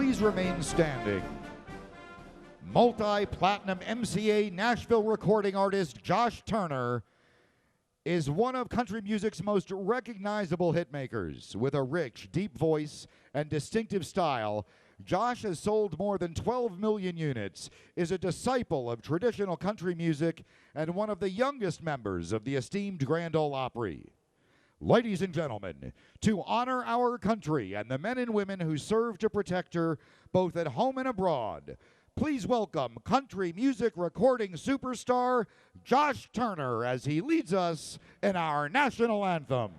please remain standing. Multi-platinum MCA Nashville recording artist Josh Turner is one of country music's most recognizable hitmakers. With a rich, deep voice and distinctive style, Josh has sold more than 12 million units, is a disciple of traditional country music, and one of the youngest members of the esteemed Grand Ole Opry. Ladies and gentlemen, to honor our country and the men and women who serve to protect her both at home and abroad, please welcome country music recording superstar Josh Turner as he leads us in our national anthem.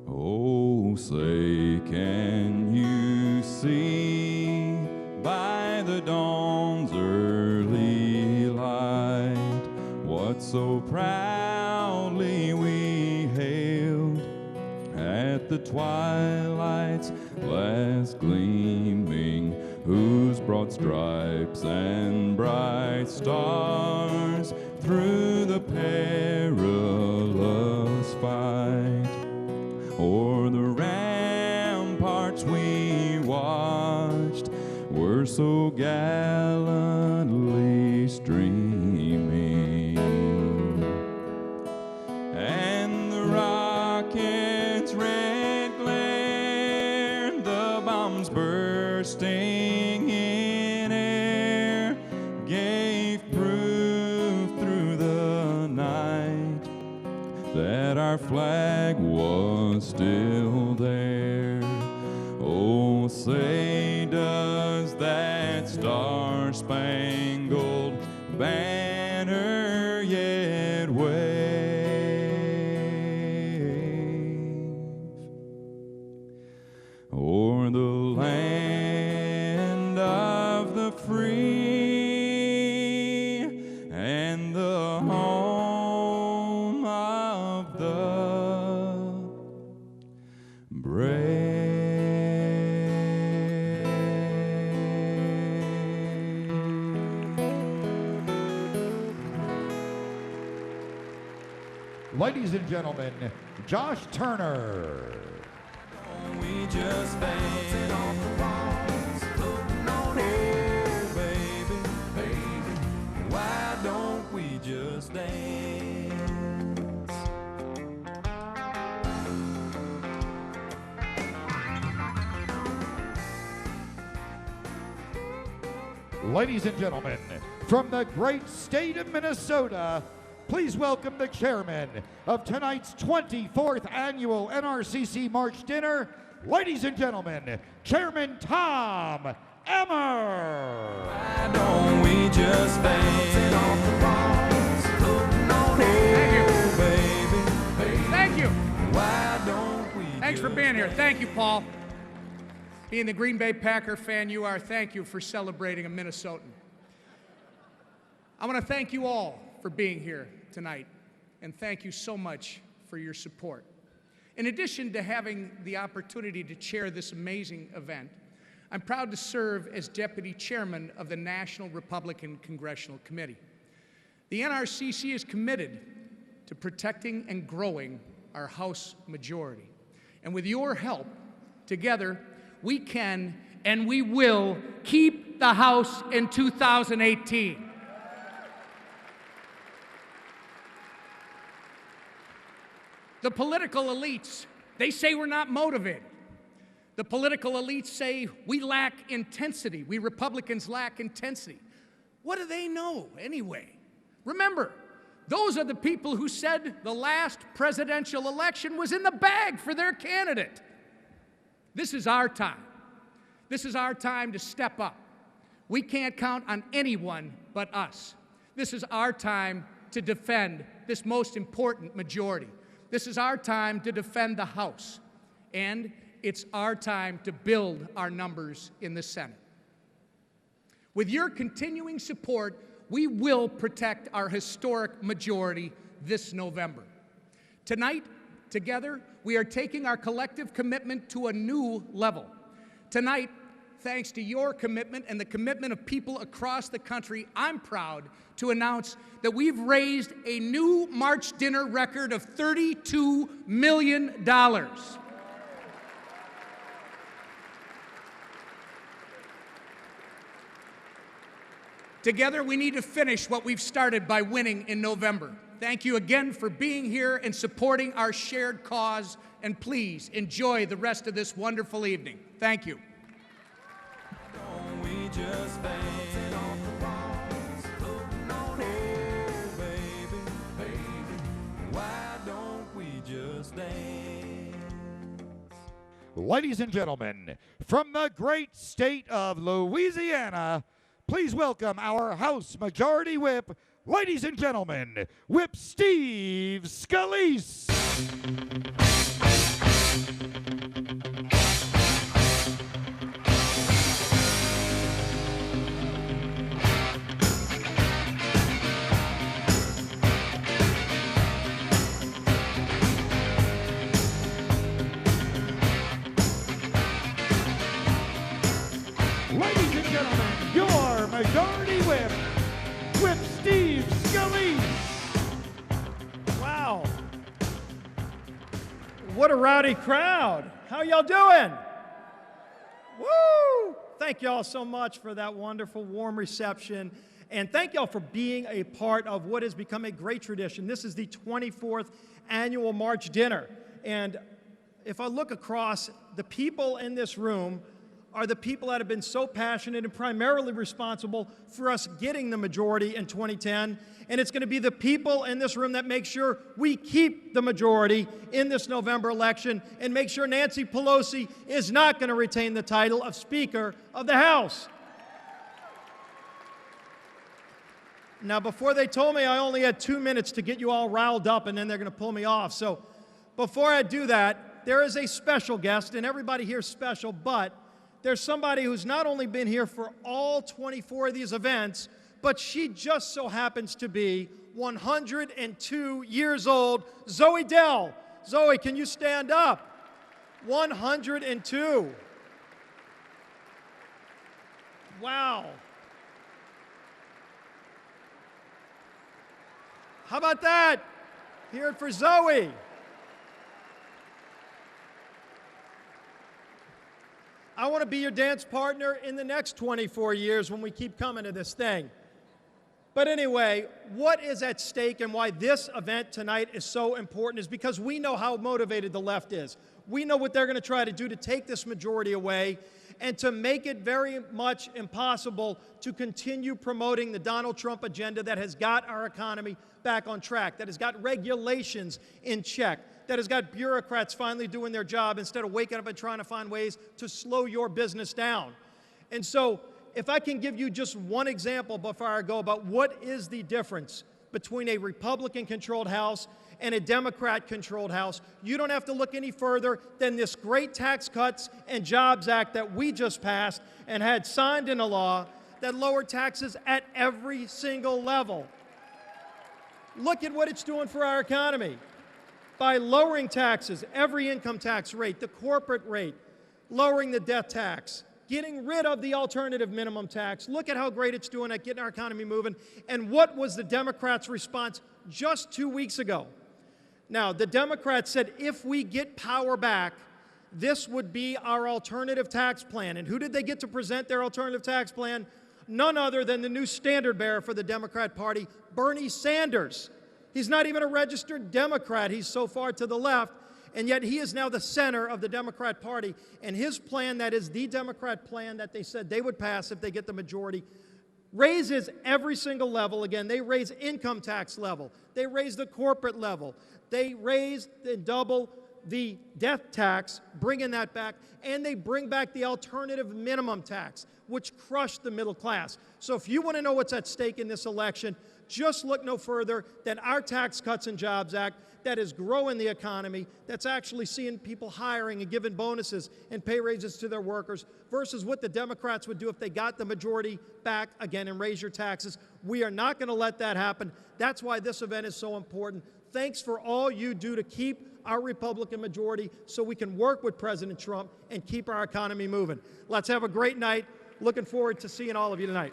Oh, say can you see by the dawn's early light what so proudly we hailed at the twilight's last gleaming, whose broad stripes and bright stars through the perilous fight o'er the ramparts we watched were so gallantly streaming, and the rockets' red glare, the bombs bursting in air, gave proof through the night that our flag was still there. Oh, say does that star-spangled banner yet wave o'er the land of the free and the home of the brave. Ladies and gentlemen, Josh Turner. We just bouncing off the walls, floating on air, baby, baby. Why don't we just dance? Ladies and gentlemen, from the great state of Minnesota, please welcome the chairman of tonight's 24th annual NRCC March Dinner. Ladies and gentlemen, Chairman Tom Emmer. Why don't we just dance off the walls, floating on air, baby, baby. Thank you. Why don't we? Thanks for being here. Thank you, Paul. Being the Green Bay Packer fan you are, thank you for celebrating a Minnesotan. I want to thank you all for being here tonight, and thank you so much for your support. In addition to having the opportunity to chair this amazing event, I'm proud to serve as Deputy Chairman of the National Republican Congressional Committee. The NRCC is committed to protecting and growing our House majority. And with your help, together, we can and we will keep the House in 2018. The political elites, they say we're not motivated. The political elites say we lack intensity. We Republicans lack intensity. What do they know anyway? Remember, those are the people who said the last presidential election was in the bag for their candidate. This is our time. This is our time to step up. We can't count on anyone but us. This is our time to defend this most important majority. This is our time to defend the House, and it's our time to build our numbers in the Senate. With your continuing support, we will protect our historic majority this November. Tonight, Together, we are taking our collective commitment to a new level. Tonight, thanks to your commitment and the commitment of people across the country, I'm proud to announce that we've raised a new March dinner record of $32 million. Together, we need to finish what we've started by winning in November. Thank you again for being here and supporting our shared cause, and please enjoy the rest of this wonderful evening. Thank you. Don't we just dance off the walls, floating on air, baby, baby, why don't we just dance? Ladies and gentlemen, from the great state of Louisiana, please welcome our House Majority Whip, ladies and gentlemen, Whip Steve Scalise. Ladies and gentlemen, your Majority Whip, Whip Steve Scalise. Wow. What a rowdy crowd. How y'all doing? Woo! Thank y'all so much for that wonderful, warm reception. And thank y'all for being a part of what has become a great tradition. This is the 24th annual March dinner. And if I look across, the people in this room are the people that have been so passionate and primarily responsible for us getting the majority in 2010. And it's going to be the people in this room that make sure we keep the majority in this November election and make sure Nancy Pelosi is not going to retain the title of Speaker of the House. Now, before they told me I only had 2 minutes to get you all riled up and then they're going to pull me off. So before I do that, there is a special guest, and everybody here is special, but there's somebody who's not only been here for all 24 of these events, but she just so happens to be 102 years old, Zoe Dell. Zoe, can you stand up? 102. Wow. How about that? Hear it for Zoe. I want to be your dance partner in the next 24 years when we keep coming to this thing. But anyway, what is at stake and why this event tonight is so important is because we know how motivated the left is. We know what they're going to try to do to take this majority away and to make it very much impossible to continue promoting the Donald Trump agenda that has got our economy back on track, that has got regulations in check, that has got bureaucrats finally doing their job instead of waking up and trying to find ways to slow your business down. And so, if I can give you just one example before I go about what is the difference between a Republican-controlled House and a Democrat-controlled House, you don't have to look any further than this great Tax Cuts and Jobs Act that we just passed and had signed into law that lowered taxes at every single level. Look at what it's doing for our economy. By lowering taxes, every income tax rate, the corporate rate, lowering the death tax, getting rid of the alternative minimum tax. Look at how great it's doing at getting our economy moving. And what was the Democrats' response just 2 weeks ago? Now, the Democrats said if we get power back, this would be our alternative tax plan. And who did they get to present their alternative tax plan? None other than the new standard bearer for the Democrat Party, Bernie Sanders. He's not even a registered Democrat. He's so far to the left, and yet he is now the center of the Democrat Party. And his plan, that is the Democrat plan that they said they would pass if they get the majority, raises every single level. Again, they raise income tax level. They raise the corporate level. They raise and double the death tax, bringing that back, and they bring back the alternative minimum tax, which crushed the middle class. So if you want to know what's at stake in this election, just look no further than our Tax Cuts and Jobs Act that is growing the economy, that's actually seeing people hiring and giving bonuses and pay raises to their workers, versus what the Democrats would do if they got the majority back again and raise your taxes. We are not going to let that happen. That's why this event is so important. Thanks for all you do to keep our Republican majority so we can work with President Trump and keep our economy moving. Let's have a great night. Looking forward to seeing all of you tonight.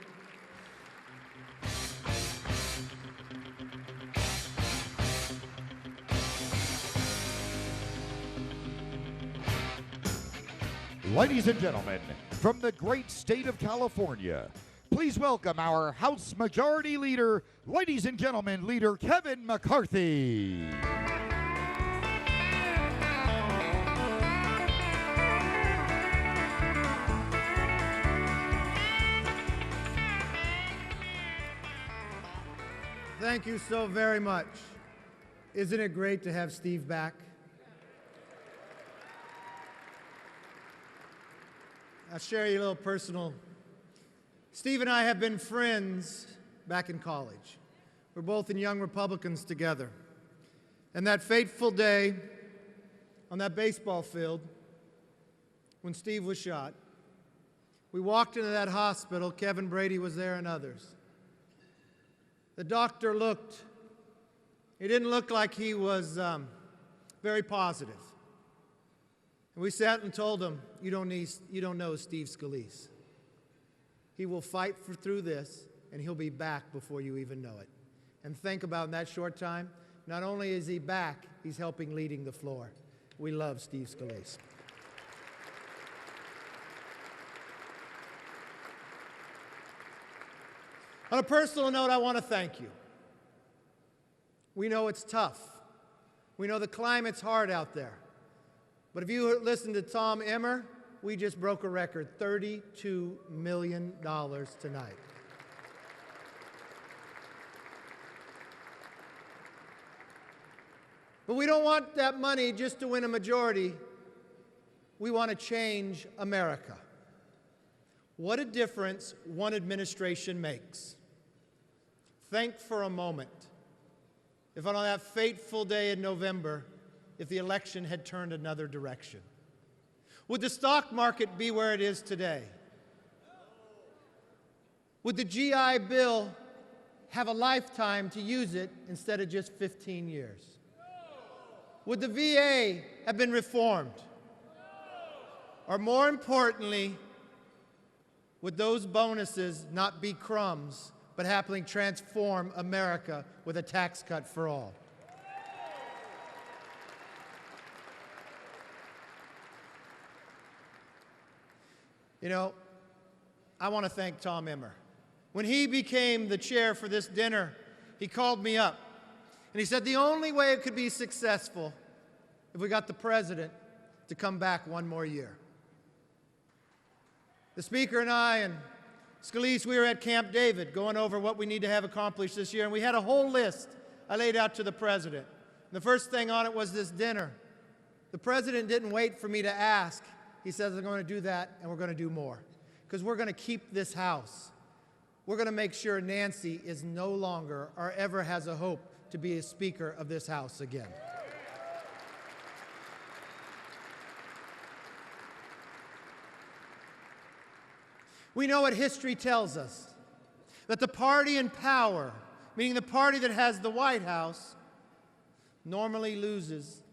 Ladies and gentlemen, from the great state of California, please welcome our House Majority Leader, ladies and gentlemen, Leader Kevin McCarthy. Thank you so very much. Isn't it great to have Steve back? I'll share you a little personal. Steve and I have been friends back in college. We're both in Young Republicans together. And that fateful day on that baseball field when Steve was shot, we walked into that hospital. Kevin Brady was there and others. The doctor he didn't look like he was very positive. And we sat and told him, you don't know Steve Scalise. He will fight through this, and he'll be back before you even know it. And think about in that short time, not only is he back, he's helping leading the floor. We love Steve Scalise. On a personal note, I want to thank you. We know it's tough. We know the climate's hard out there. But if you listen to Tom Emmer, we just broke a record, $32 million tonight. But we don't want that money just to win a majority. We want to change America. What a difference one administration makes. Think for a moment, if on that fateful day in November, if the election had turned another direction. Would the stock market be where it is today? Would the GI Bill have a lifetime to use it instead of just 15 years? Would the VA have been reformed? Or more importantly, would those bonuses not be crumbs, but happily transform America with a tax cut for all? You know, I want to thank Tom Emmer. When he became the chair for this dinner, he called me up, and he said the only way it could be successful if we got the president to come back one more year. The Speaker and I and Scalise, we were at Camp David going over what we need to have accomplished this year, and we had a whole list I laid out to the president. And the first thing on it was this dinner. The president didn't wait for me to ask. He says, I'm going to do that, and we're going to do more. Because we're going to keep this House. We're going to make sure Nancy is no longer or ever has a hope to be a Speaker of this House again. We know what history tells us, that the party in power, meaning the party that has the White House, normally loses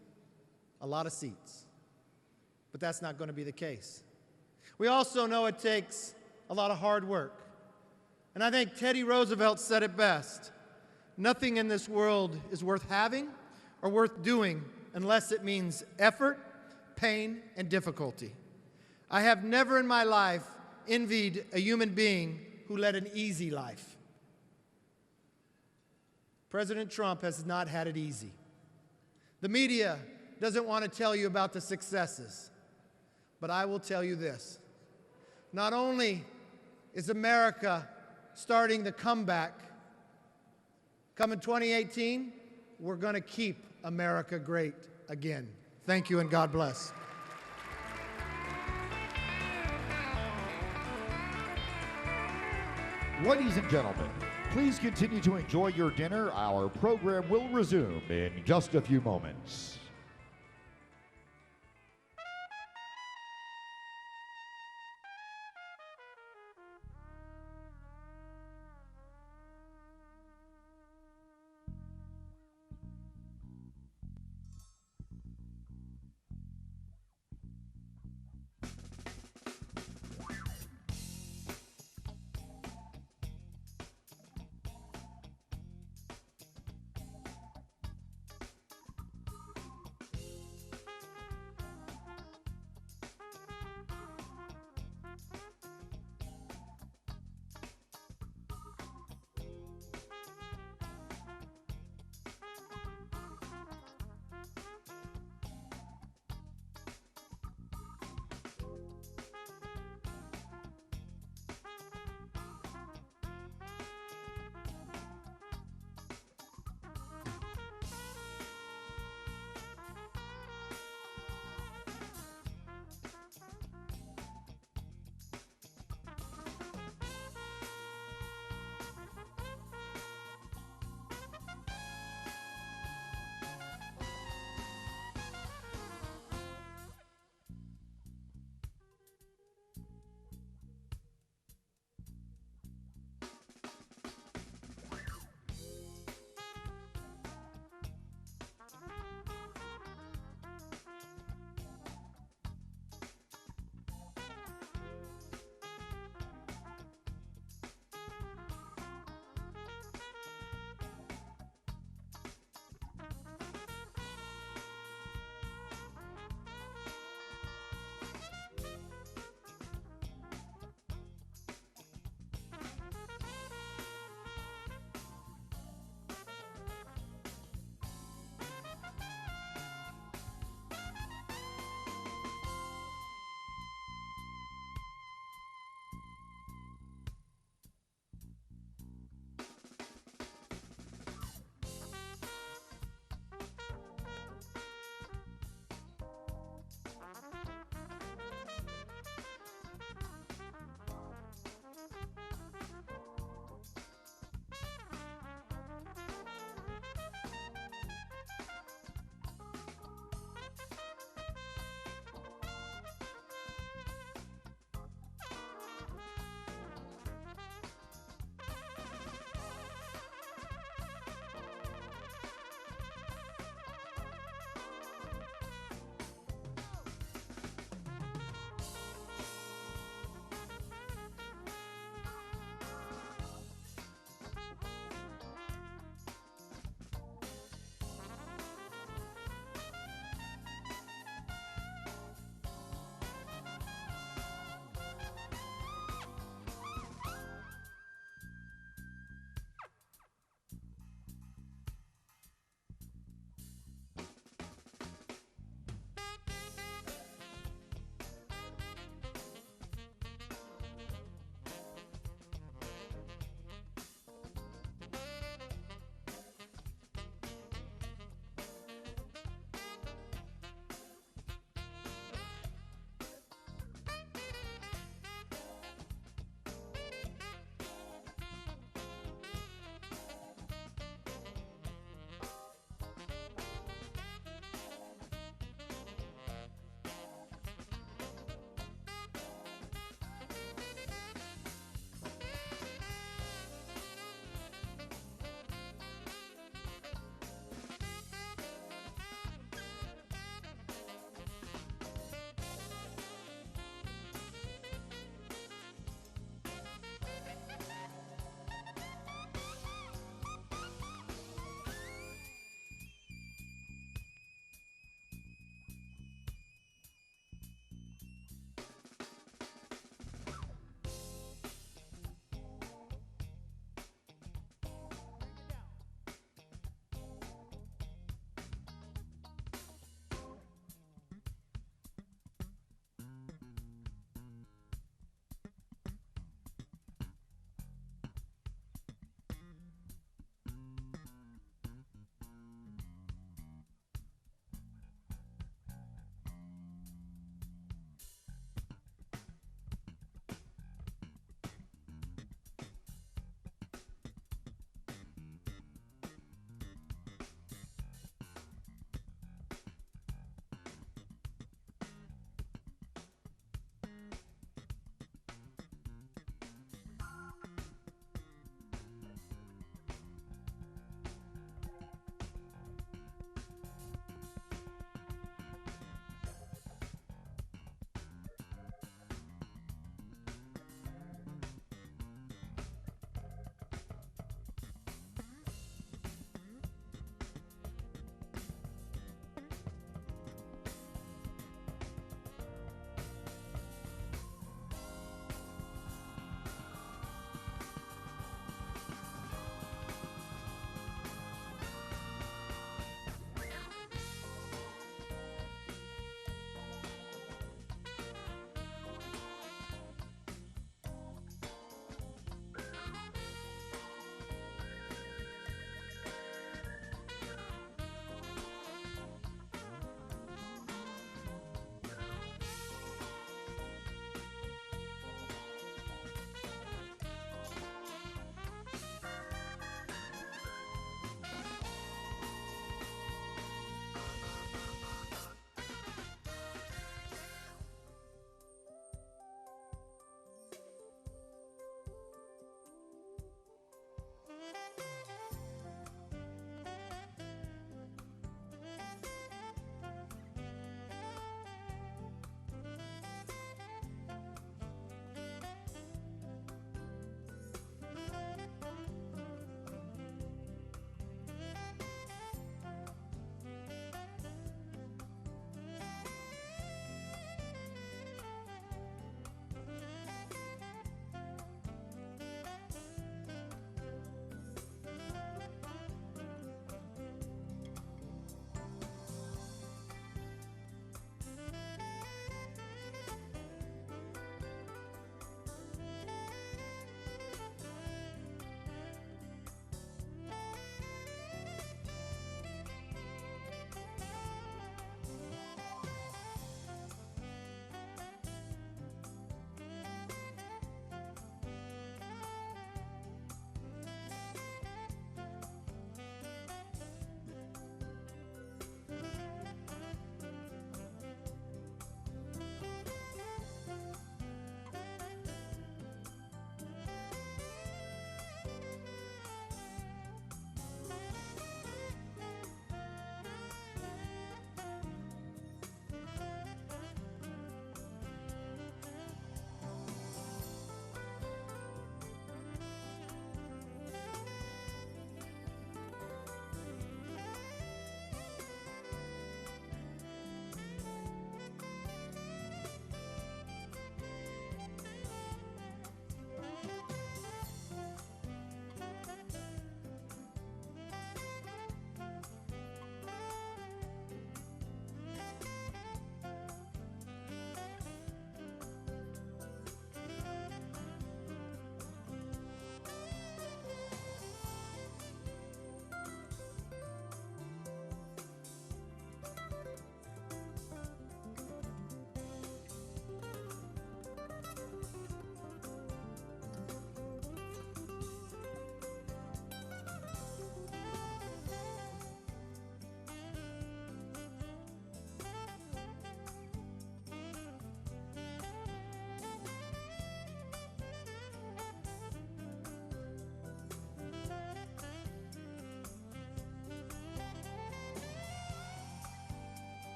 a lot of seats. But that's not going to be the case. We also know it takes a lot of hard work. And I think Teddy Roosevelt said it best. Nothing in this world is worth having or worth doing unless it means effort, pain, and difficulty. I have never in my life envied a human being who led an easy life. President Trump has not had it easy. The media doesn't want to tell you about the successes. But I will tell you this. Not only is America starting the comeback, come in 2018, we're going to keep America great again. Thank you and God bless. Ladies and gentlemen, please continue to enjoy your dinner. Our program will resume in just a few moments.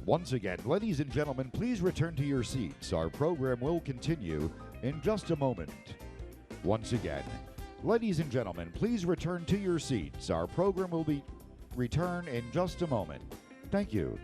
Once again, ladies and gentlemen, please return to your seats. Our program will continue in just a moment. Once again, ladies and gentlemen, please return to your seats. Our program will return in just a moment. Thank you.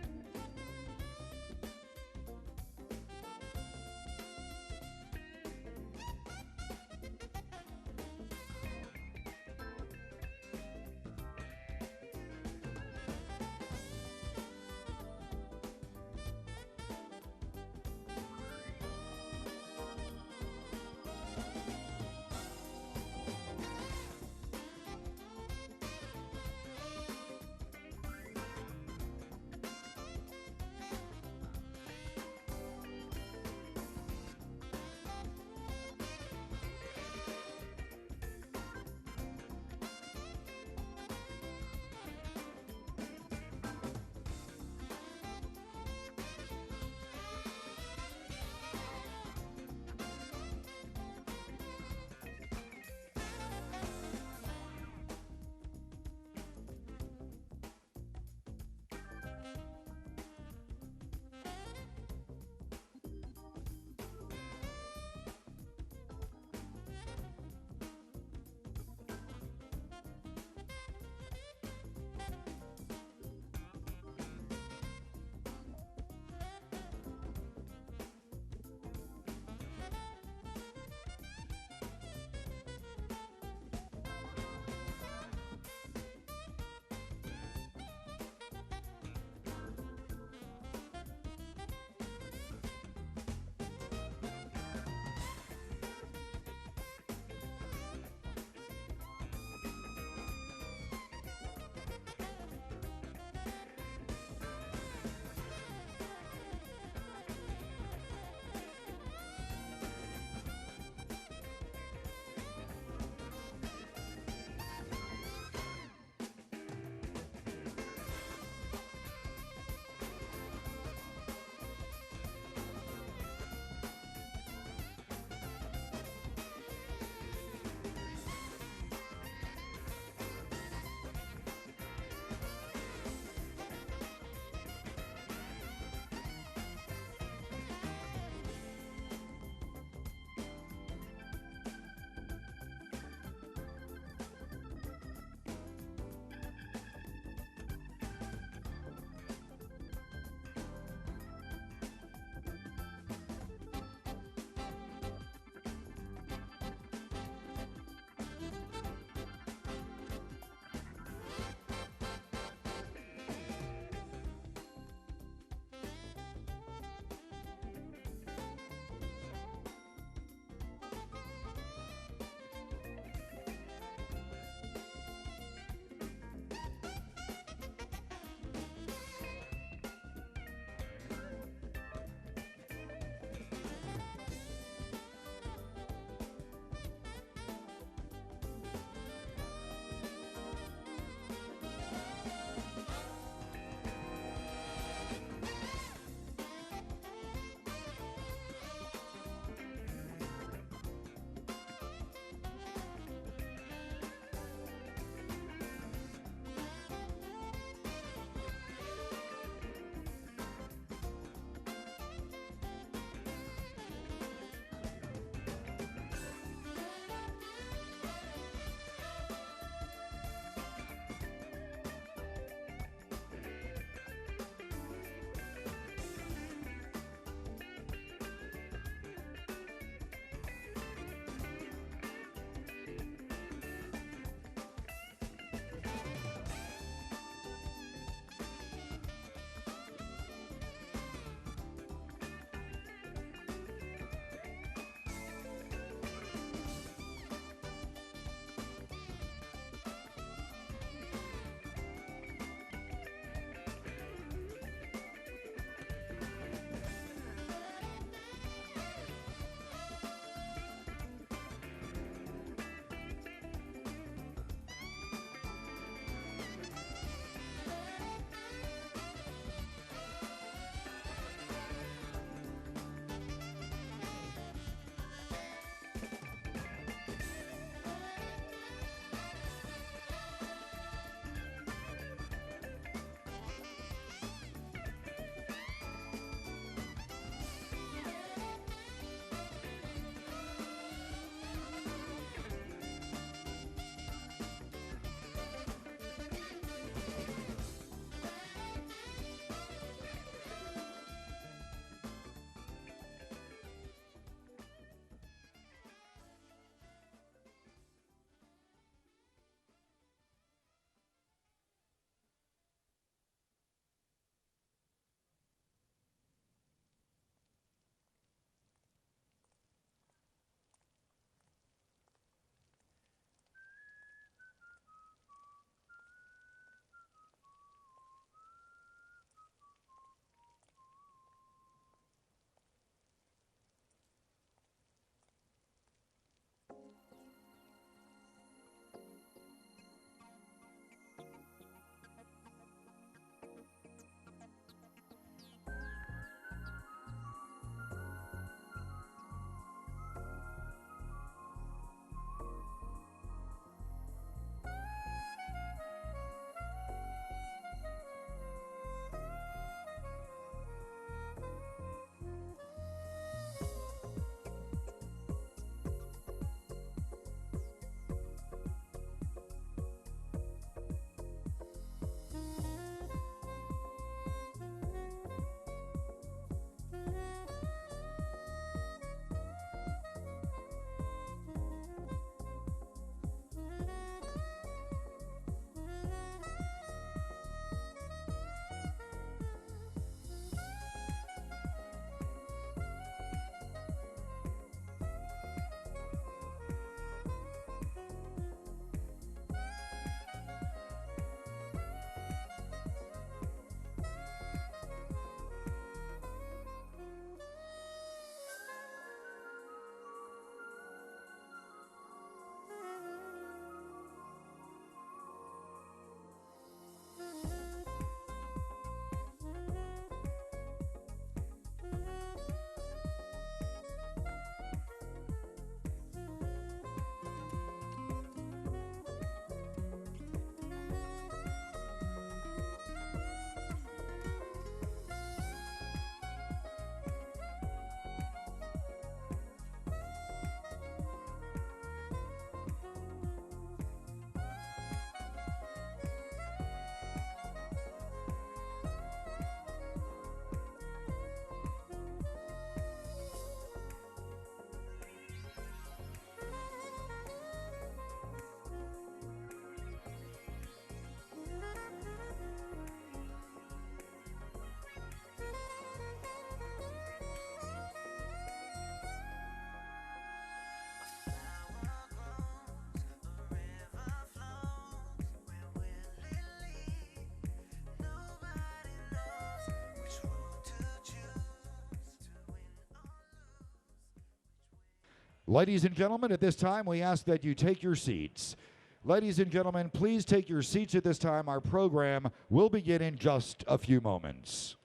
Ladies and gentlemen, at this time, we ask that you take your seats. Ladies and gentlemen, please take your seats at this time. Our program will begin in just a few moments.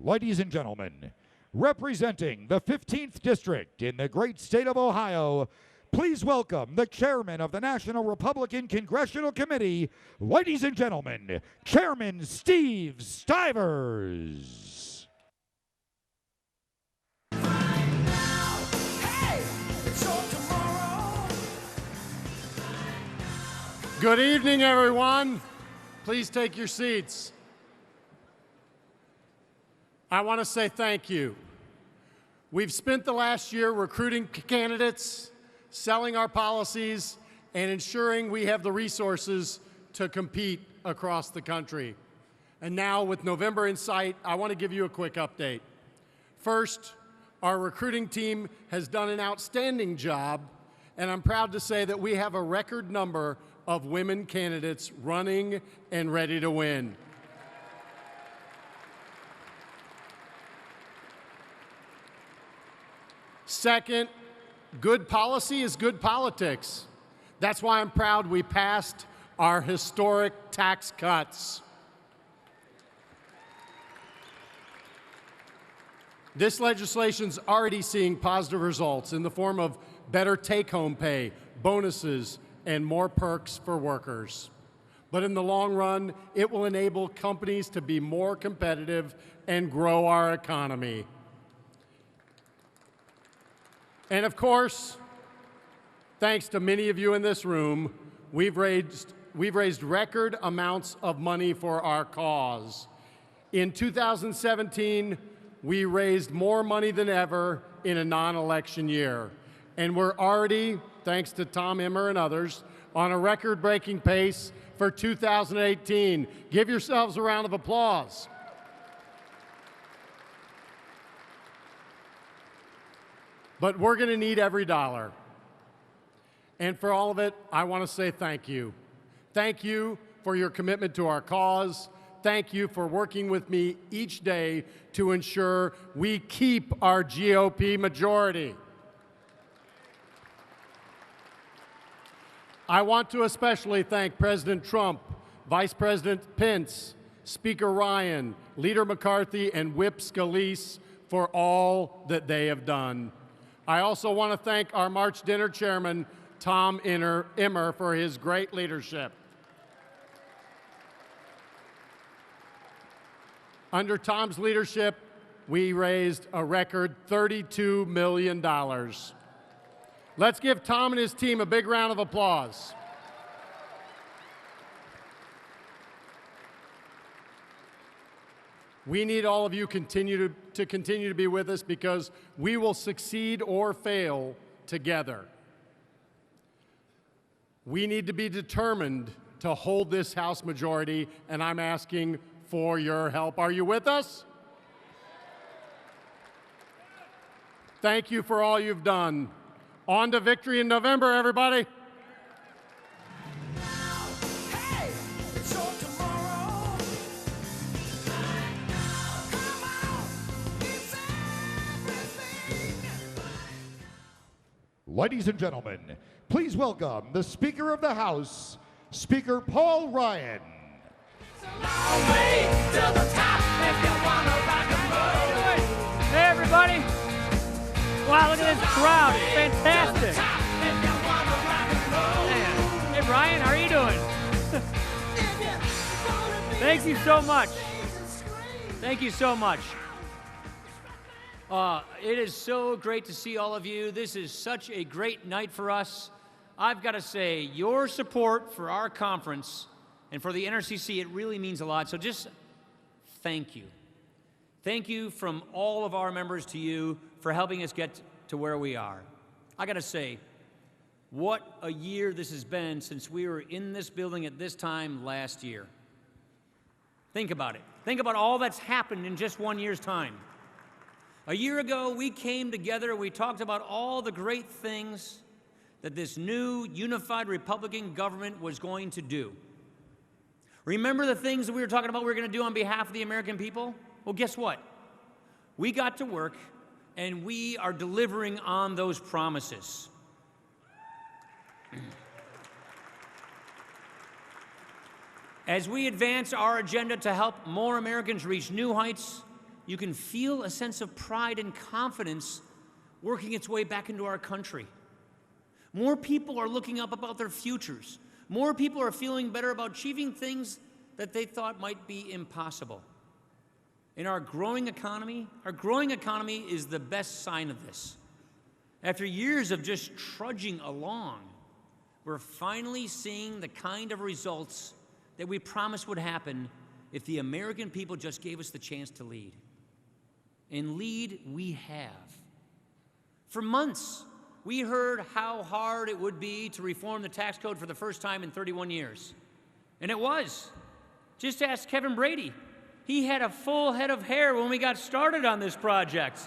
Ladies and gentlemen, representing the 15th District in the great state of Ohio, please welcome the chairman of the National Republican Congressional Committee, ladies and gentlemen, Chairman Steve Stivers. Good evening, everyone. Please take your seats. I want to say thank you. We've spent the last year recruiting candidates, selling our policies, and ensuring we have the resources to compete across the country. And now, with November in sight, I want to give you a quick update. First, our recruiting team has done an outstanding job, and I'm proud to say that we have a record number of women candidates running and ready to win. Second, good policy is good politics. That's why I'm proud we passed our historic tax cuts. This legislation's already seeing positive results in the form of better take-home pay, bonuses, and more perks for workers. But in the long run, it will enable companies to be more competitive and grow our economy. And of course, thanks to many of you in this room, we've raised record amounts of money for our cause. In 2017, we raised more money than ever in a non-election year. And we're already, thanks to Tom Emmer and others, on a record-breaking pace for 2018. Give yourselves a round of applause. But we're going to need every dollar. And for all of it, I want to say thank you. Thank you for your commitment to our cause. Thank you for working with me each day to ensure we keep our GOP majority. I want to especially thank President Trump, Vice President Pence, Speaker Ryan, Leader McCarthy, and Whip Scalise for all that they have done. I also want to thank our March Dinner Chairman, Tom Emmer, for his great leadership. Under Tom's leadership, we raised a record $32 million. Let's give Tom and his team a big round of applause. We need all of you to continue to be with us because we will succeed or fail together. We need to be determined to hold this House majority, and I'm asking for your help. Are you with us? Thank you for all you've done. On to victory in November, everybody. Ladies and gentlemen, please welcome the Speaker of the House, Speaker Paul Ryan. Hey, everybody. Wow, look at this crowd. It's fantastic. Man. Hey, Brian, how are you doing? Thank you so much. Thank you so much. It is so great to see all of you. This is such a great night for us. I've got to say, your support for our conference and for the NRCC, it really means a lot. So just thank you. Thank you from all of our members to you for helping us get to where we are. I got to say, what a year this has been since we were in this building at this time last year. Think about it. Think about all that's happened in just 1 year's time. A year ago, we came together, we talked about all the great things that this new unified Republican government was going to do. Remember the things that we were talking about we were going to do on behalf of the American people? Well, guess what? We got to work, and we are delivering on those promises. As we advance our agenda to help more Americans reach new heights, you can feel a sense of pride and confidence working its way back into our country. More people are looking up about their futures. More people are feeling better about achieving things that they thought might be impossible. In our growing economy is the best sign of this. After years of just trudging along, we're finally seeing the kind of results that we promised would happen if the American people just gave us the chance to lead. And lead we have. For months, we heard how hard it would be to reform the tax code for the first time in 31 years. And it was. Just ask Kevin Brady. He had a full head of hair when we got started on this project.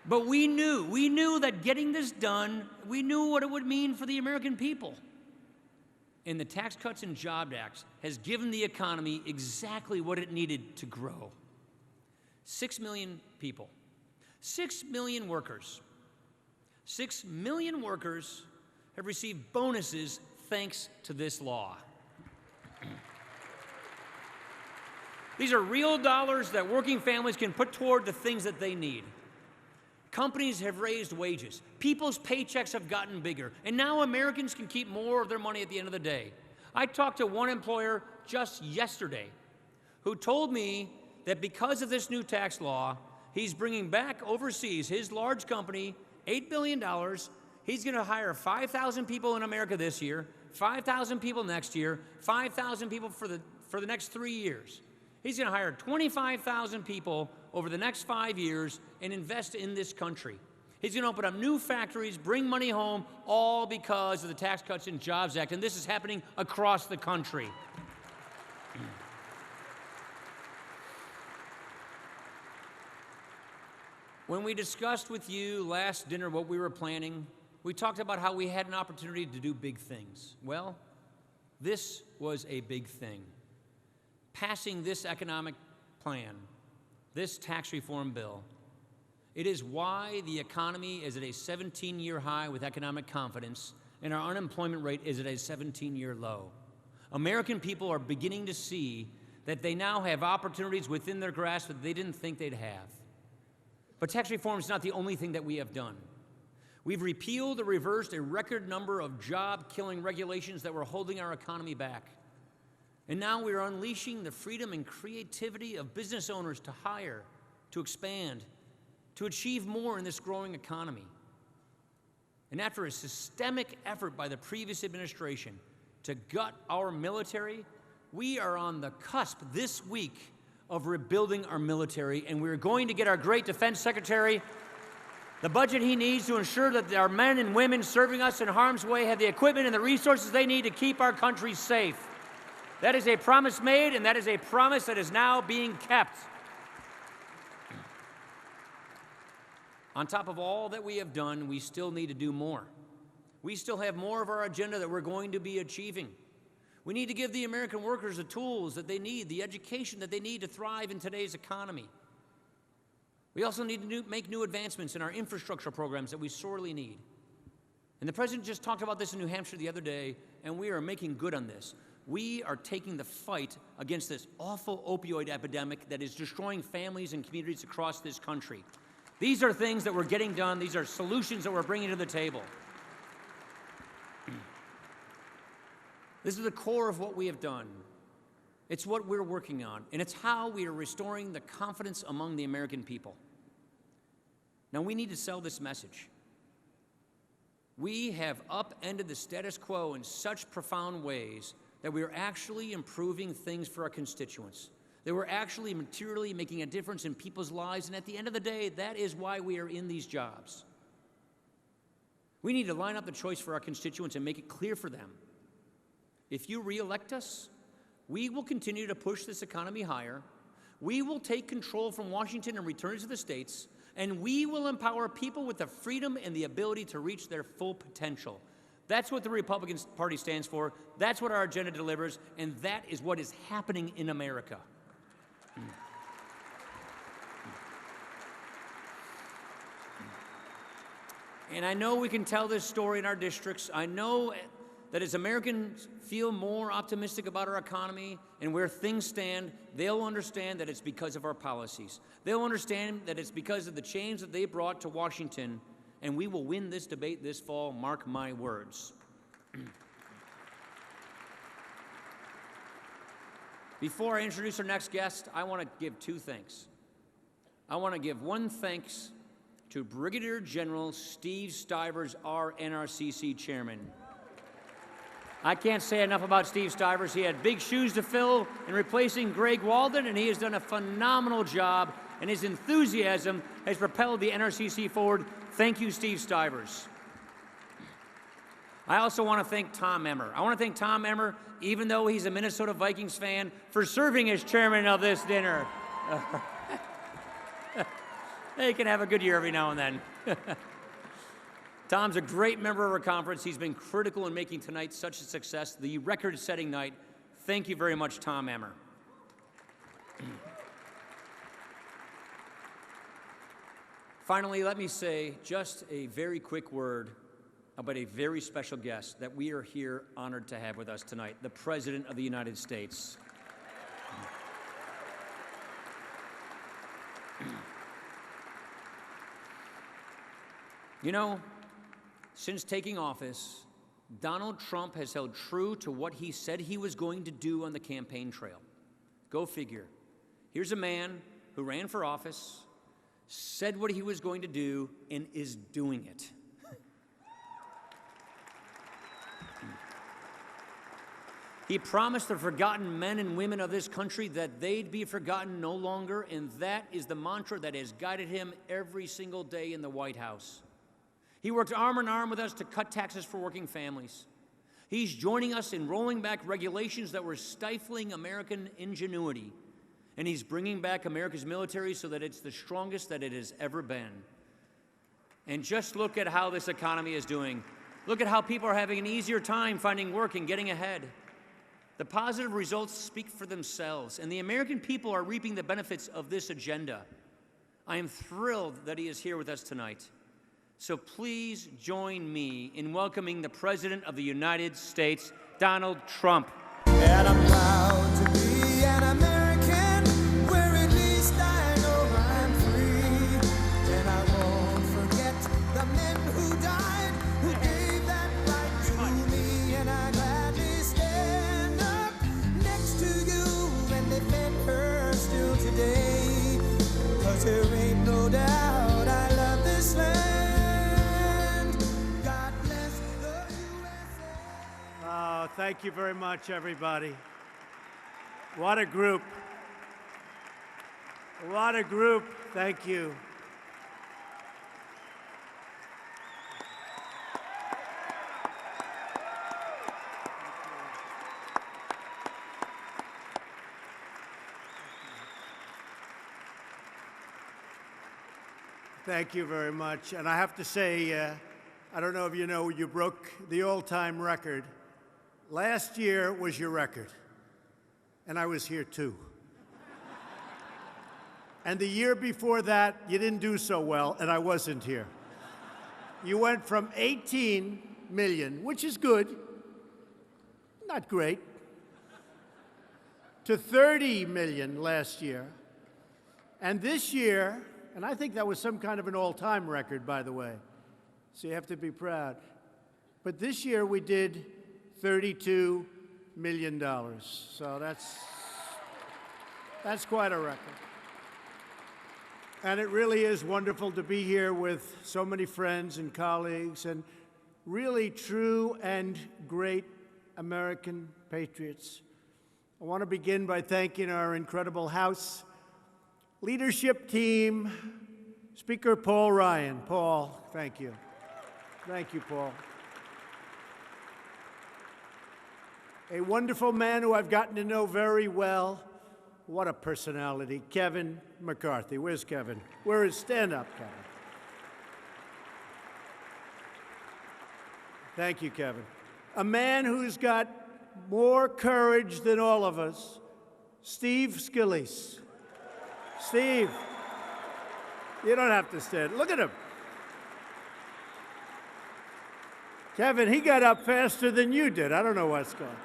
But we knew that getting this done, we knew what it would mean for the American people. And the Tax Cuts and Jobs Act has given the economy exactly what it needed to grow. 6 million people, 6 million workers. 6 million workers have received bonuses thanks to this law. These are real dollars that working families can put toward the things that they need. Companies have raised wages. People's paychecks have gotten bigger. And now Americans can keep more of their money at the end of the day. I talked to one employer just yesterday who told me that because of this new tax law, he's bringing back overseas his large company $8 billion He's going to hire 5,000 people in America this year, 5,000 people next year, 5,000 people for the next 3 years. He's going to hire 25,000 people over the next 5 years and invest in this country. He's going to open up new factories, bring money home, all because of the Tax Cuts and Jobs Act, and this is happening across the country. When we discussed with you last dinner what we were planning, we talked about how we had an opportunity to do big things. Well, this was a big thing. Passing this economic plan, this tax reform bill, it is why the economy is at a 17-year high with economic confidence, and our unemployment rate is at a 17-year low. American people are beginning to see that they now have opportunities within their grasp that they didn't think they'd have. But tax reform is not the only thing that we have done. We've repealed or reversed a record number of job-killing regulations that were holding our economy back. And now we are unleashing the freedom and creativity of business owners to hire, to expand, to achieve more in this growing economy. And after a systemic effort by the previous administration to gut our military, we are on the cusp this week of rebuilding our military, and we're going to get our great defense secretary the budget he needs to ensure that our men and women serving us in harm's way have the equipment and the resources they need to keep our country safe. That is a promise made, and that is a promise that is now being kept. On top of all that we have done, we still need to do more. We still have more of our agenda that we're going to be achieving. We need to give the American workers the tools that they need, the education that they need to thrive in today's economy. We also need to make new advancements in our infrastructure programs that we sorely need. And the President just talked about this in New Hampshire the other day, and we are making good on this. We are taking the fight against this awful opioid epidemic that is destroying families and communities across this country. These are things that we're getting done. These are solutions that we're bringing to the table. This is the core of what we have done. It's what we're working on, and it's how we are restoring the confidence among the American people. Now, we need to sell this message. We have upended the status quo in such profound ways that we are actually improving things for our constituents, that we're actually materially making a difference in people's lives, and at the end of the day, that is why we are in these jobs. We need to line up the choice for our constituents and make it clear for them. If you re-elect us, we will continue to push this economy higher, we will take control from Washington and return it to the states, and we will empower people with the freedom and the ability to reach their full potential. That's what the Republican Party stands for, that's what our agenda delivers, and that is what is happening in America. And I know we can tell this story in our districts. I know that as Americans feel more optimistic about our economy and where things stand, they'll understand that it's because of our policies. They'll understand that it's because of the change that they brought to Washington, and we will win this debate this fall, mark my words. Before I introduce our next guest, I want to give two thanks. I want to give one thanks to Brigadier General Steve Stivers, our NRCC chairman. I can't say enough about Steve Stivers. He had big shoes to fill in replacing Greg Walden, and he has done a phenomenal job, and his enthusiasm has propelled the NRCC forward. Thank you, Steve Stivers. I also want to thank Tom Emmer. I want to thank Tom Emmer, even though he's a Minnesota Vikings fan, for serving as chairman of this dinner. He can have a good year every now and then. Tom's a great member of our conference. He's been critical in making tonight such a success, the record-setting night. Thank you very much, Tom Emmer. Finally, let me say just a very quick word about a very special guest that we are here honored to have with us tonight, the President of the United States. You know, since taking office, Donald Trump has held true to what he said he was going to do on the campaign trail. Go figure. Here's a man who ran for office, said what he was going to do, and is doing it. He promised the forgotten men and women of this country that they'd be forgotten no longer, and that is the mantra that has guided him every single day in the White House. He worked arm in arm with us to cut taxes for working families. He's joining us in rolling back regulations that were stifling American ingenuity, and he's bringing back America's military so that it's the strongest that it has ever been. And just look at how this economy is doing. Look at how people are having an easier time finding work and getting ahead. The positive results speak for themselves, and the American people are reaping the benefits of this agenda. I am thrilled that he is here with us tonight. So please join me in welcoming the President of the United States, Donald Trump. And I'm proud to be an American, where at least I know I'm free. And I won't forget the men who died, who gave that right to me. And I gladly stand up next to you and defend her still today. 'Cause there ain't no doubt I love this land. God bless the USA. Oh, thank you very much, everybody. What a group. What a group. Thank you. Thank you very much. And I have to say, I don't know if you know, you broke the all-time record. Last year was your record, and I was here too. And the year before that, you didn't do so well, and I wasn't here. You went from 18 million, which is good, not great, to 30 million last year. And this year, and I think that was some kind of an all-time record, by the way, so you have to be proud. But this year we did $32 million, so that's quite a record. And it really is wonderful to be here with so many friends and colleagues and really true and great American patriots. I want to begin by thanking our incredible House leadership team, Speaker Paul Ryan. Paul, thank you. Thank you, Paul. A wonderful man who I've gotten to know very well. What a personality, Kevin McCarthy. Where's Kevin? Where is stand up, Kevin? Thank you, Kevin. A man who's got more courage than all of us, Steve Scalise. Steve, you don't have to stand. Look at him. Kevin, he got up faster than you did. I don't know what's going on.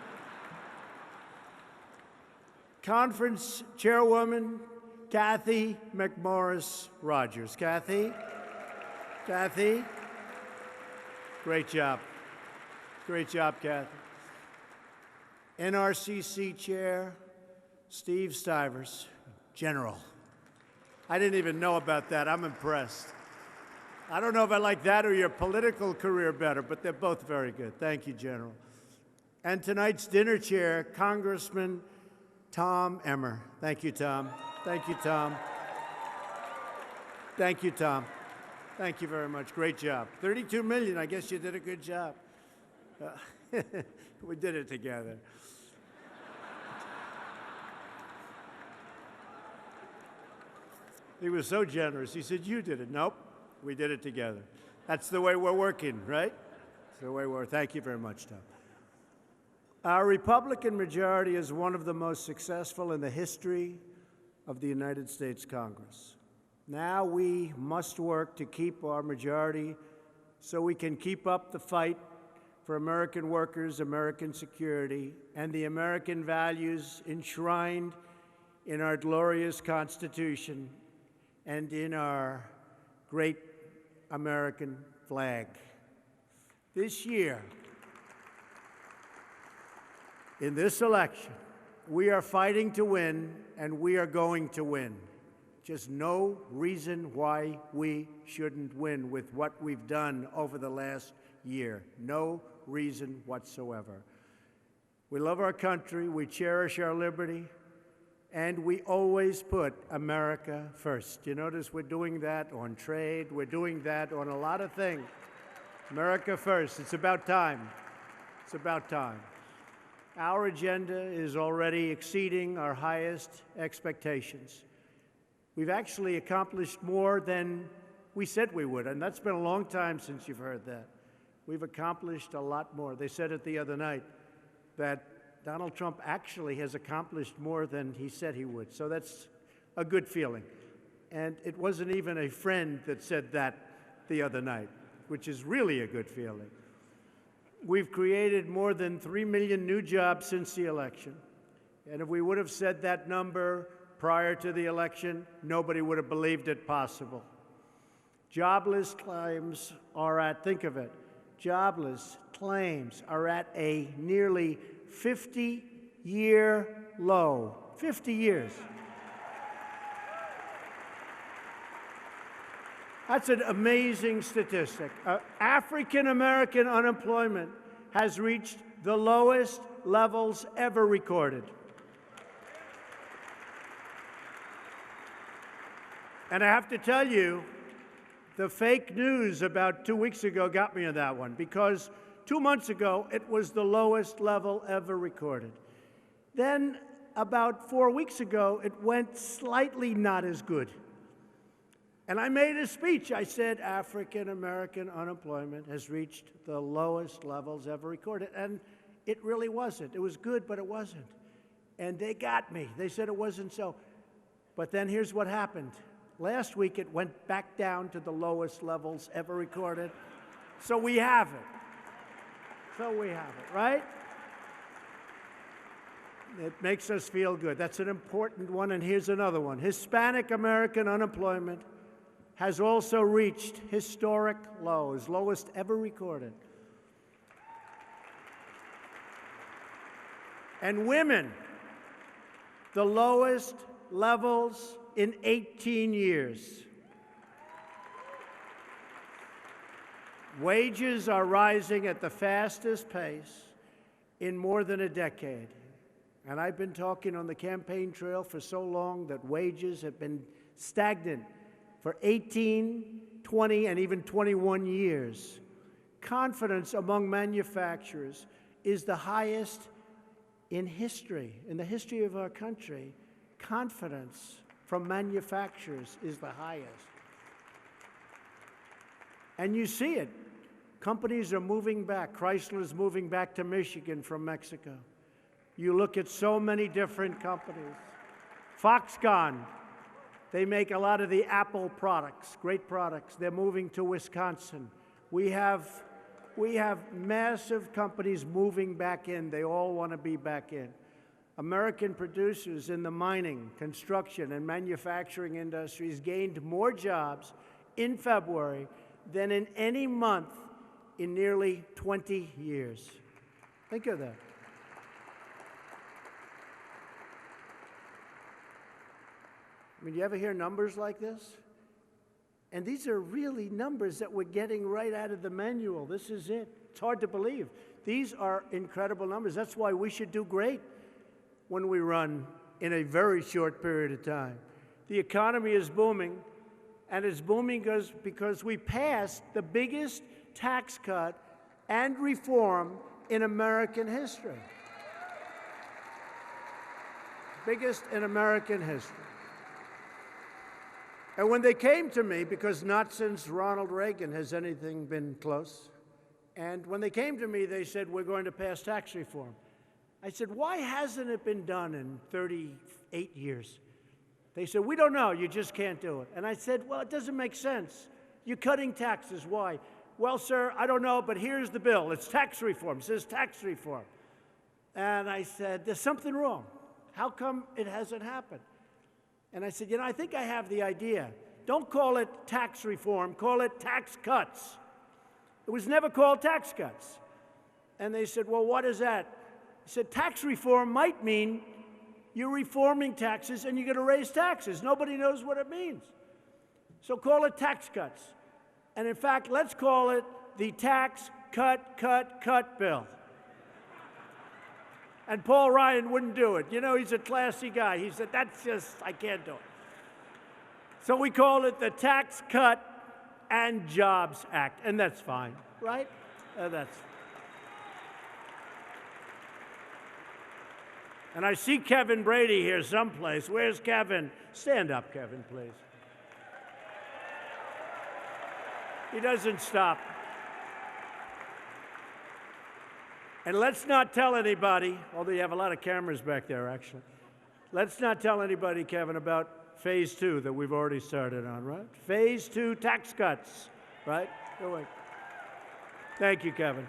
Conference Chairwoman Kathy McMorris Rogers. Kathy? Kathy? Great job. Great job, Kathy. NRCC Chair Steve Stivers, General. I didn't even know about that. I'm impressed. I don't know if I like that or your political career better, but they're both very good. Thank you, General. And tonight's dinner chair, Congressman Tom Emmer. Thank you, Tom. Thank you, Tom. Thank you, Tom. Thank you very much. Great job. 32 million. I guess you did a good job. We did it together. He was so generous. He said, you did it. Nope, we did it together. That's the way we're working, right? That's the way we're. Thank you very much, Tom. Our Republican majority is one of the most successful in the history of the United States Congress. Now we must work to keep our majority so we can keep up the fight for American workers, American security, and the American values enshrined in our glorious Constitution and in our great American flag. This year, in this election, we are fighting to win, and we are going to win. Just no reason why we shouldn't win with what we've done over the last year. No reason whatsoever. We love our country, we cherish our liberty, and we always put America first. You notice we're doing that on trade, we're doing that on a lot of things. America first. It's about time. It's about time. Our agenda is already exceeding our highest expectations. We've actually accomplished more than we said we would, and that's been a long time since you've heard that. We've accomplished a lot more. They said it the other night that Donald Trump actually has accomplished more than he said he would. So that's a good feeling. And it wasn't even a friend that said that the other night, which is really a good feeling. We've created more than 3 million new jobs since the election. And if we would have said that number prior to the election, nobody would have believed it possible. Jobless claims are at, think of it, jobless claims are at a nearly 50-year low. 50 years. That's an amazing statistic. African-American unemployment has reached the lowest levels ever recorded. And I have to tell you, the fake news about 2 weeks ago got me on that one, because 2 months ago, it was the lowest level ever recorded. Then, about 4 weeks ago, it went slightly not as good. And I made a speech. I said, African-American unemployment has reached the lowest levels ever recorded. And it really wasn't. It was good, but it wasn't. And they got me. They said it wasn't so. But then here's what happened. Last week, it went back down to the lowest levels ever recorded. So we have it. So we have it, right? It makes us feel good. That's an important one. And here's another one. Hispanic American unemployment has also reached historic lows, lowest ever recorded. And women, the lowest levels in 18 years. Wages are rising at the fastest pace in more than a decade. And I've been talking on the campaign trail for so long that wages have been stagnant for 18, 20, and even 21 years. Confidence among manufacturers is the highest in history, in the history of our country. Confidence from manufacturers is the highest. And you see it. Companies are moving back. Chrysler is moving back to Michigan from Mexico. You look at so many different companies. Foxconn, they make a lot of the Apple products, great products. They're moving to Wisconsin. We have massive companies moving back in. They all want to be back in. American producers in the mining, construction, and manufacturing industries gained more jobs in February than in any month in nearly 20 years. Think of that. I mean, you ever hear numbers like this? And these are really numbers that we're getting right out of the manual. This is it. It's hard to believe. These are incredible numbers. That's why we should do great when we run in a very short period of time. The economy is booming, and it's booming because we passed the biggest tax cut and reform in American history. Biggest in American history. And when they came to me, because not since Ronald Reagan has anything been close, and when they came to me, they said, we're going to pass tax reform. I said, why hasn't it been done in 38 years? They said, we don't know, you just can't do it. And I said, well, it doesn't make sense. You're cutting taxes, why? Well, sir, I don't know, but here's the bill. It's tax reform, it says tax reform. And I said, there's something wrong. How come it hasn't happened? And I said, I think I have the idea. Don't call it tax reform, call it tax cuts. It was never called tax cuts. And they said, well, what is that? I said, tax reform might mean you're reforming taxes and you're going to raise taxes. Nobody knows what it means. So call it tax cuts. And in fact, let's call it the Tax Cut Bill. And Paul Ryan wouldn't do it. You know, he's a classy guy. He said, that's just, I can't do it. So we call it the Tax Cut and Jobs Act, and that's fine, right? And I see Kevin Brady here someplace. Where's Kevin? Stand up, Kevin, please. He doesn't stop. And let's not tell anybody, although you have a lot of cameras back there, actually. Let's not tell anybody, Kevin, about phase 2 that we've already started on, right? Phase 2 tax cuts, right? Go away. Thank you, Kevin.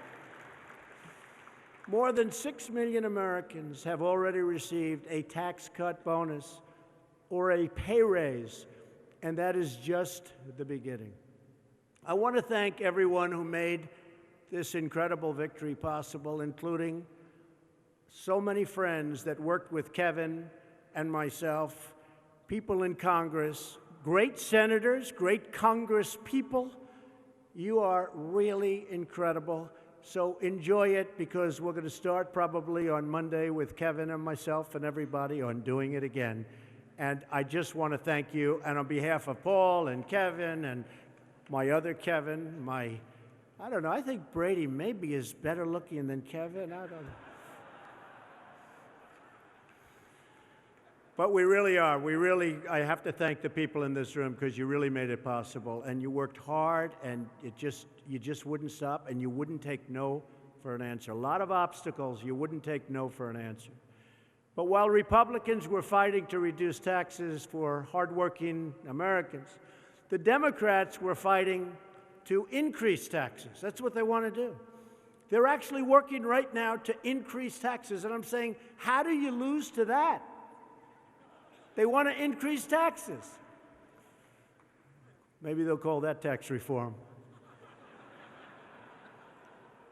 More than 6 million Americans have already received a tax cut bonus or a pay raise, and that is just the beginning. I want to thank everyone who made this incredible victory possible, including so many friends that worked with Kevin and myself, people in Congress, great senators, great Congress people. You are really incredible. So enjoy it, because we're going to start probably on Monday with Kevin and myself and everybody on doing it again. And I just want to thank you. And on behalf of Paul and Kevin and my other Kevin, I don't know, I think Brady maybe is better looking than Kevin. I don't know. But we really are. I have to thank the people in this room, because you really made it possible. And you worked hard, and you just wouldn't stop, and you wouldn't take no for an answer. A lot of obstacles, you wouldn't take no for an answer. But while Republicans were fighting to reduce taxes for hardworking Americans, the Democrats were fighting to increase taxes. That's what they want to do. They're actually working right now to increase taxes. And I'm saying, how do you lose to that? They want to increase taxes. Maybe they'll call that tax reform.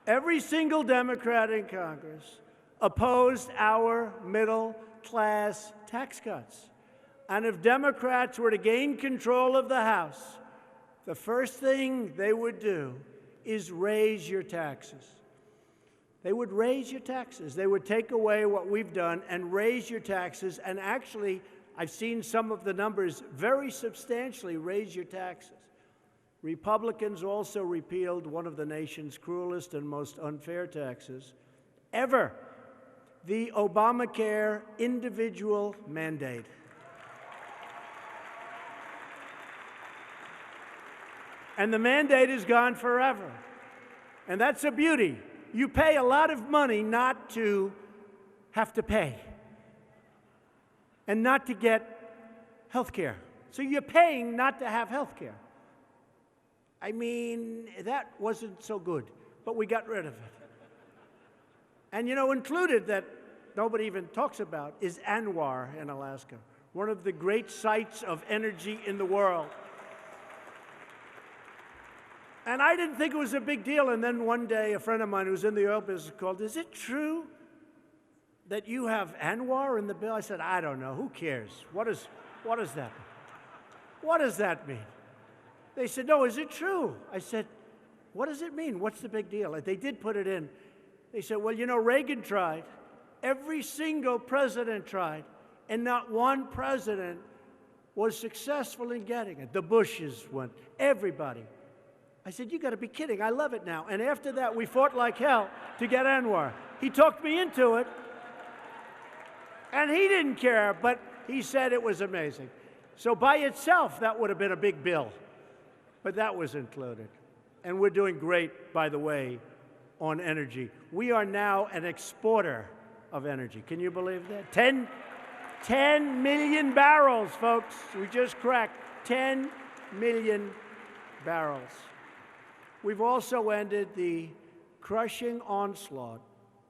Every single Democrat in Congress opposed our middle-class tax cuts. And if Democrats were to gain control of the House, the first thing they would do is raise your taxes. They would raise your taxes. They would take away what we've done and raise your taxes. And actually, I've seen some of the numbers very substantially raise your taxes. Republicans also repealed one of the nation's cruelest and most unfair taxes ever, the Obamacare individual mandate. And the mandate is gone forever. And that's a beauty. You pay a lot of money not to have to pay and not to get health care. So you're paying not to have health care. I mean, that wasn't so good, but we got rid of it. And you know, included that nobody even talks about is Anwar in Alaska, one of the great sites of energy in the world. And I didn't think it was a big deal. And then one day, a friend of mine who's in the oil business called, is it true that you have Anwar in the bill? I said, I don't know. Who cares? What does that mean? What does that mean? They said, no, is it true? I said, what does it mean? What's the big deal? And they did put it in. They said, well, you know, Reagan tried. Every single president tried. And not one president was successful in getting it. The Bushes went, everybody. I said, you got to be kidding. I love it now. And after that, we fought like hell to get Anwar. He talked me into it. And he didn't care, but he said it was amazing. So by itself, that would have been a big bill. But that was included. And we're doing great, by the way, on energy. We are now an exporter of energy. Can you believe that? 10 million barrels, folks. We just cracked 10 million barrels. We've also ended the crushing onslaught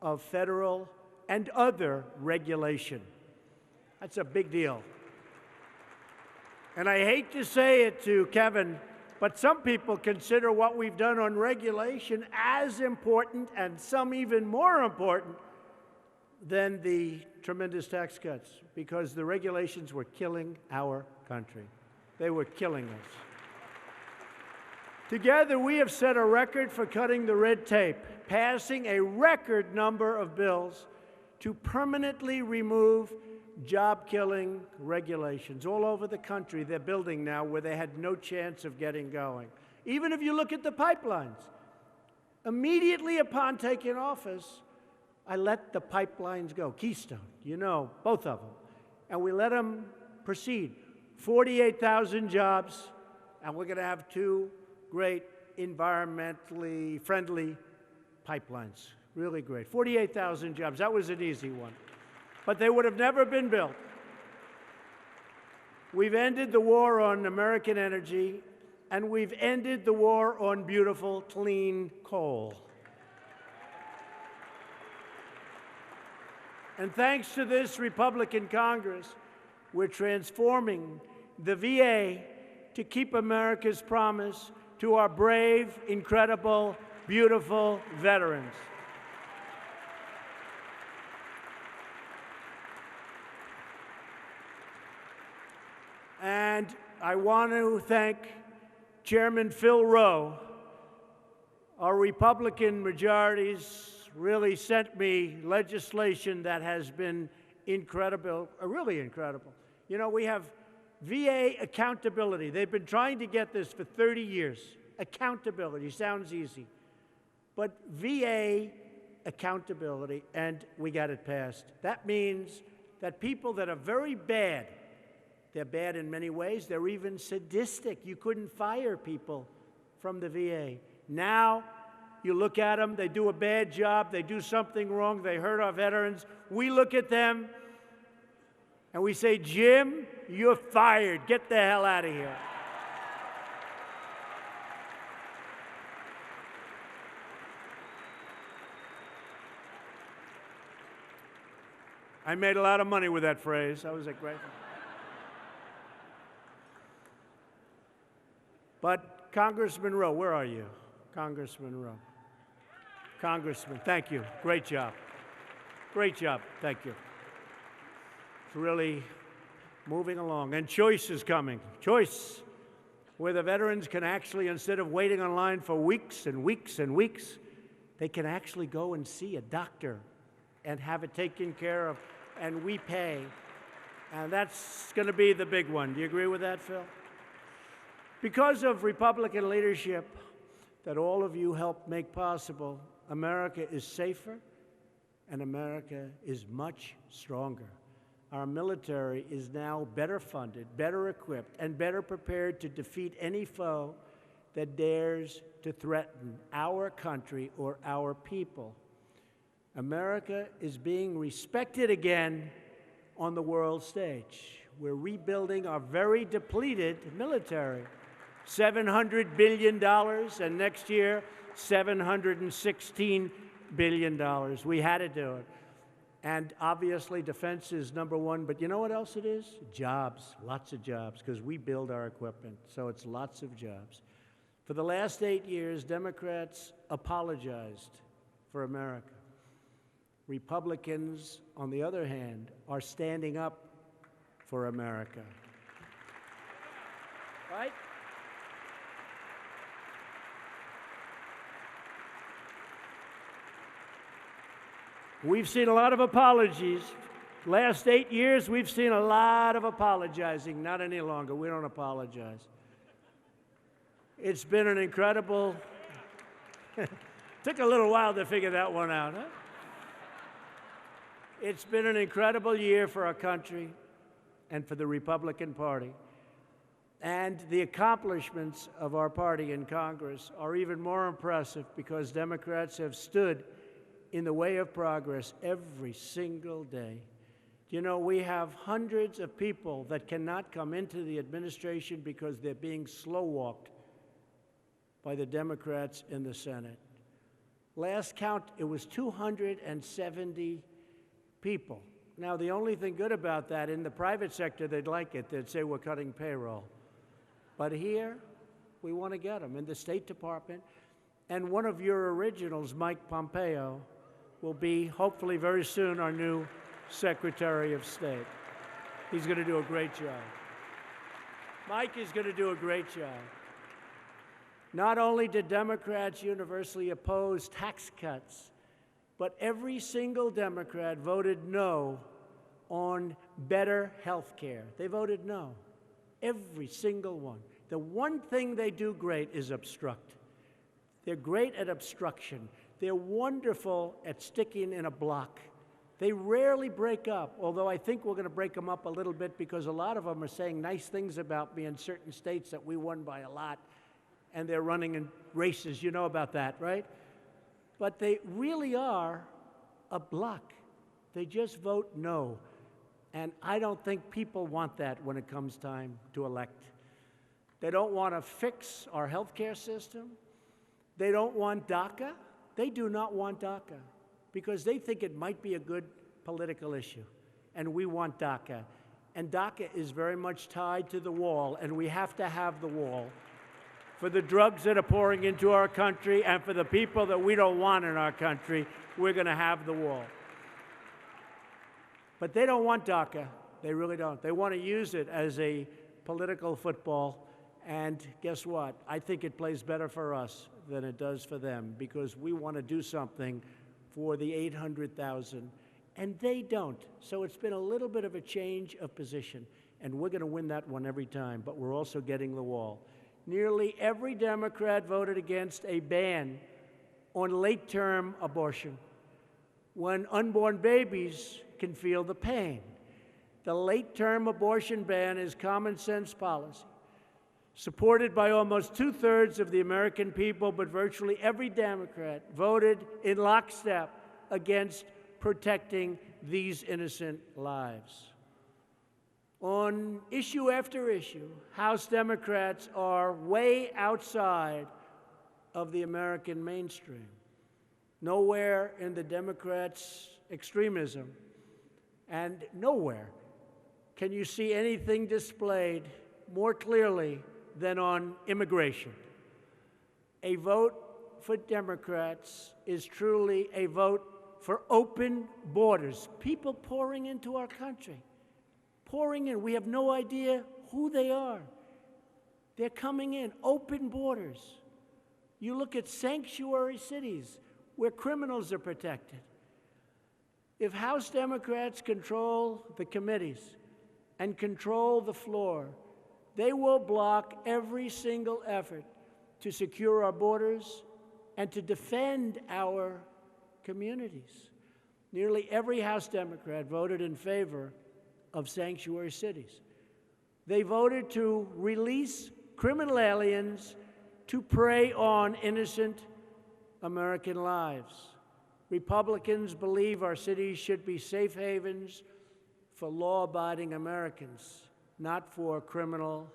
of federal and other regulation. That's a big deal. And I hate to say it to Kevin, but some people consider what we've done on regulation as important, and some even more important, than the tremendous tax cuts, because the regulations were killing our country. They were killing us. Together, we have set a record for cutting the red tape, passing a record number of bills, to permanently remove job-killing regulations. All over the country, they're building now where they had no chance of getting going. Even if you look at the pipelines, immediately upon taking office, I let the pipelines go. Keystone, you know, both of them. And we let them proceed. 48,000 jobs, and we're going to have 2 great environmentally friendly pipelines. Really great. 48,000 jobs. That was an easy one. But they would have never been built. We've ended the war on American energy, and we've ended the war on beautiful, clean coal. And thanks to this Republican Congress, we're transforming the VA to keep America's promise to our brave, incredible, beautiful veterans. And I want to thank Chairman Phil Rowe. Our Republican majorities really sent me legislation that has been incredible, really incredible. You know, we have VA accountability. They've been trying to get this for 30 years. Accountability sounds easy. But VA accountability, and we got it passed. That means that people that are very bad, they're bad in many ways, they're even sadistic. You couldn't fire people from the VA. Now, you look at them, they do a bad job, they do something wrong, they hurt our veterans. We look at them and we say, Jim, you're fired. Get the hell out of here. I made a lot of money with that phrase. I was grateful. But Congressman Rowe, where are you? Congressman Rowe. Congressman, thank you. Great job. Great job. Thank you. It's really moving along. And choice is coming. Choice, where the veterans can actually, instead of waiting online for weeks and weeks and weeks, they can actually go and see a doctor and have it taken care of, and we pay. And that's going to be the big one. Do you agree with that, Phil? Because of Republican leadership that all of you helped make possible, America is safer and America is much stronger. Our military is now better funded, better equipped, and better prepared to defeat any foe that dares to threaten our country or our people. America is being respected again on the world stage. We're rebuilding our very depleted military. $700 billion, and next year, $716 billion. We had to do it. And obviously, defense is number one, but you know what else it is? Jobs, lots of jobs, because we build our equipment, so it's lots of jobs. For the last 8 years, Democrats apologized for America. Republicans, on the other hand, are standing up for America. Right? We've seen a lot of apologies. Last 8 years, we've seen a lot of apologizing. Not any longer. We don't apologize. It's been an incredible... Took a little while to figure that one out, huh? It's been an incredible year for our country and for the Republican Party. And the accomplishments of our party in Congress are even more impressive because Democrats have stood in the way of progress every single day. You know, we have hundreds of people that cannot come into the administration because they're being slow-walked by the Democrats in the Senate. Last count, it was 270 people. Now, the only thing good about that, in the private sector, they'd like it. They'd say we're cutting payroll. But here, we want to get them. In the State Department, and one of your originals, Mike Pompeo, will be, hopefully very soon, our new Secretary of State. He's going to do a great job. Mike is going to do a great job. Not only did Democrats universally oppose tax cuts but every single Democrat voted no on better health care. They voted no. Every single one. The one thing they do great is obstruct. They're great at obstruction. They're wonderful at sticking in a block. They rarely break up, although I think we're going to break them up a little bit because a lot of them are saying nice things about me in certain states that we won by a lot, and they're running in races. You know about that, right? But they really are a block. They just vote no. And I don't think people want that when it comes time to elect. They don't want to fix our health care system. They don't want DACA. They do not want DACA because they think it might be a good political issue. And we want DACA. And DACA is very much tied to the wall, and we have to have the wall for the drugs that are pouring into our country and for the people that we don't want in our country. We're going to have the wall. But they don't want DACA. They really don't. They want to use it as a political football. And guess what? I think it plays better for us than it does for them because we want to do something for the 800,000, and they don't. So it's been a little bit of a change of position, and we're going to win that one every time, but we're also getting the wall. Nearly every Democrat voted against a ban on late-term abortion when unborn babies can feel the pain. The late-term abortion ban is common sense policy, supported by almost two-thirds of the American people, but virtually every Democrat voted in lockstep against protecting these innocent lives. On issue after issue, House Democrats are way outside of the American mainstream. Nowhere in the Democrats' extremism, and nowhere can you see anything displayed more clearly than on immigration. A vote for Democrats is truly a vote for open borders. People pouring into our country, pouring in. We have no idea who they are. They're coming in, open borders. You look at sanctuary cities where criminals are protected. If House Democrats control the committees and control the floor, they will block every single effort to secure our borders and to defend our communities. Nearly every House Democrat voted in favor of sanctuary cities. They voted to release criminal aliens to prey on innocent American lives. Republicans believe our cities should be safe havens for law-abiding Americans, not for criminal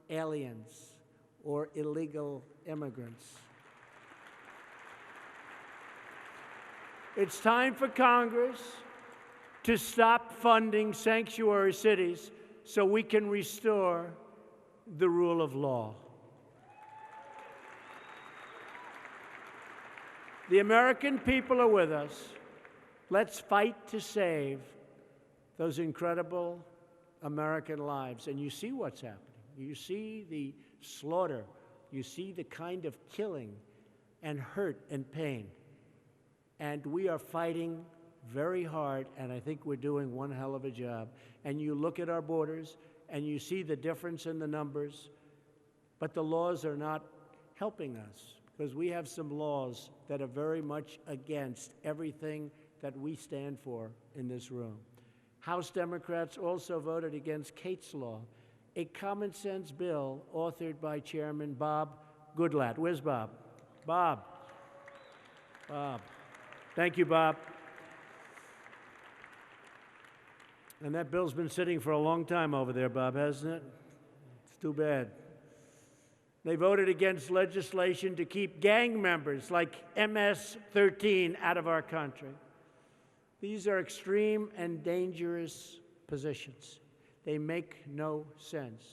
aliens or illegal immigrants. It's time for Congress to stop funding sanctuary cities so we can restore the rule of law. The American people are with us. Let's fight to save those incredible American lives. And you see what's happening. You see the slaughter. You see the kind of killing and hurt and pain. And we are fighting very hard, and I think we're doing one hell of a job. And you look at our borders, and you see the difference in the numbers, but the laws are not helping us because we have some laws that are very much against everything that we stand for in this room. House Democrats also voted against Kate's Law, a common-sense bill authored by Chairman Bob Goodlatte. Where's Bob? Bob. Bob. Thank you, Bob. And that bill's been sitting for a long time over there, Bob, hasn't it? It's too bad. They voted against legislation to keep gang members like MS-13 out of our country. These are extreme and dangerous positions. They make no sense.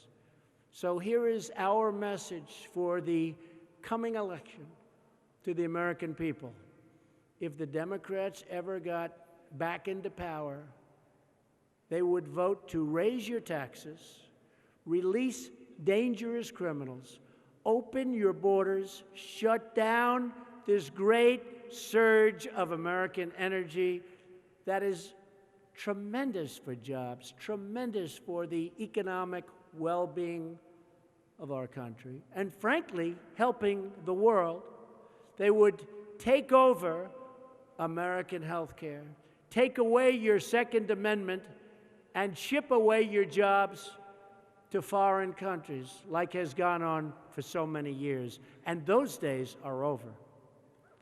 So here is our message for the coming election to the American people. If the Democrats ever got back into power, they would vote to raise your taxes, release dangerous criminals, open your borders, shut down this great surge of American energy that is tremendous for jobs, tremendous for the economic well-being of our country, and frankly, helping the world. They would take over American health care, take away your Second Amendment, and ship away your jobs to foreign countries, like has gone on for so many years. And those days are over.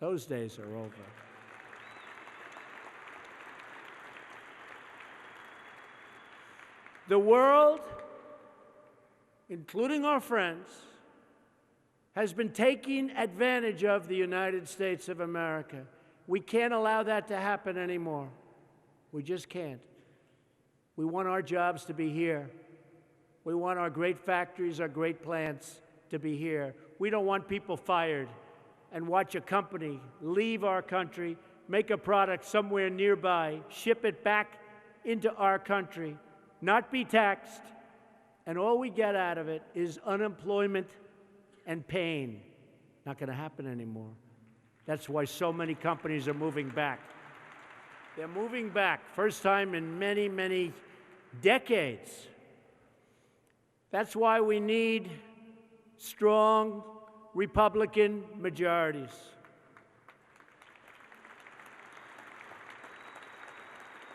Those days are over. The world, including our friends, has been taking advantage of the United States of America. We can't allow that to happen anymore. We just can't. We want our jobs to be here. We want our great factories, our great plants to be here. We don't want people fired and watch a company leave our country, make a product somewhere nearby, ship it back into our country, not be taxed, and all we get out of it is unemployment and pain. Not going to happen anymore. That's why so many companies are moving back. They're moving back, first time in many, many decades. That's why we need strong Republican majorities.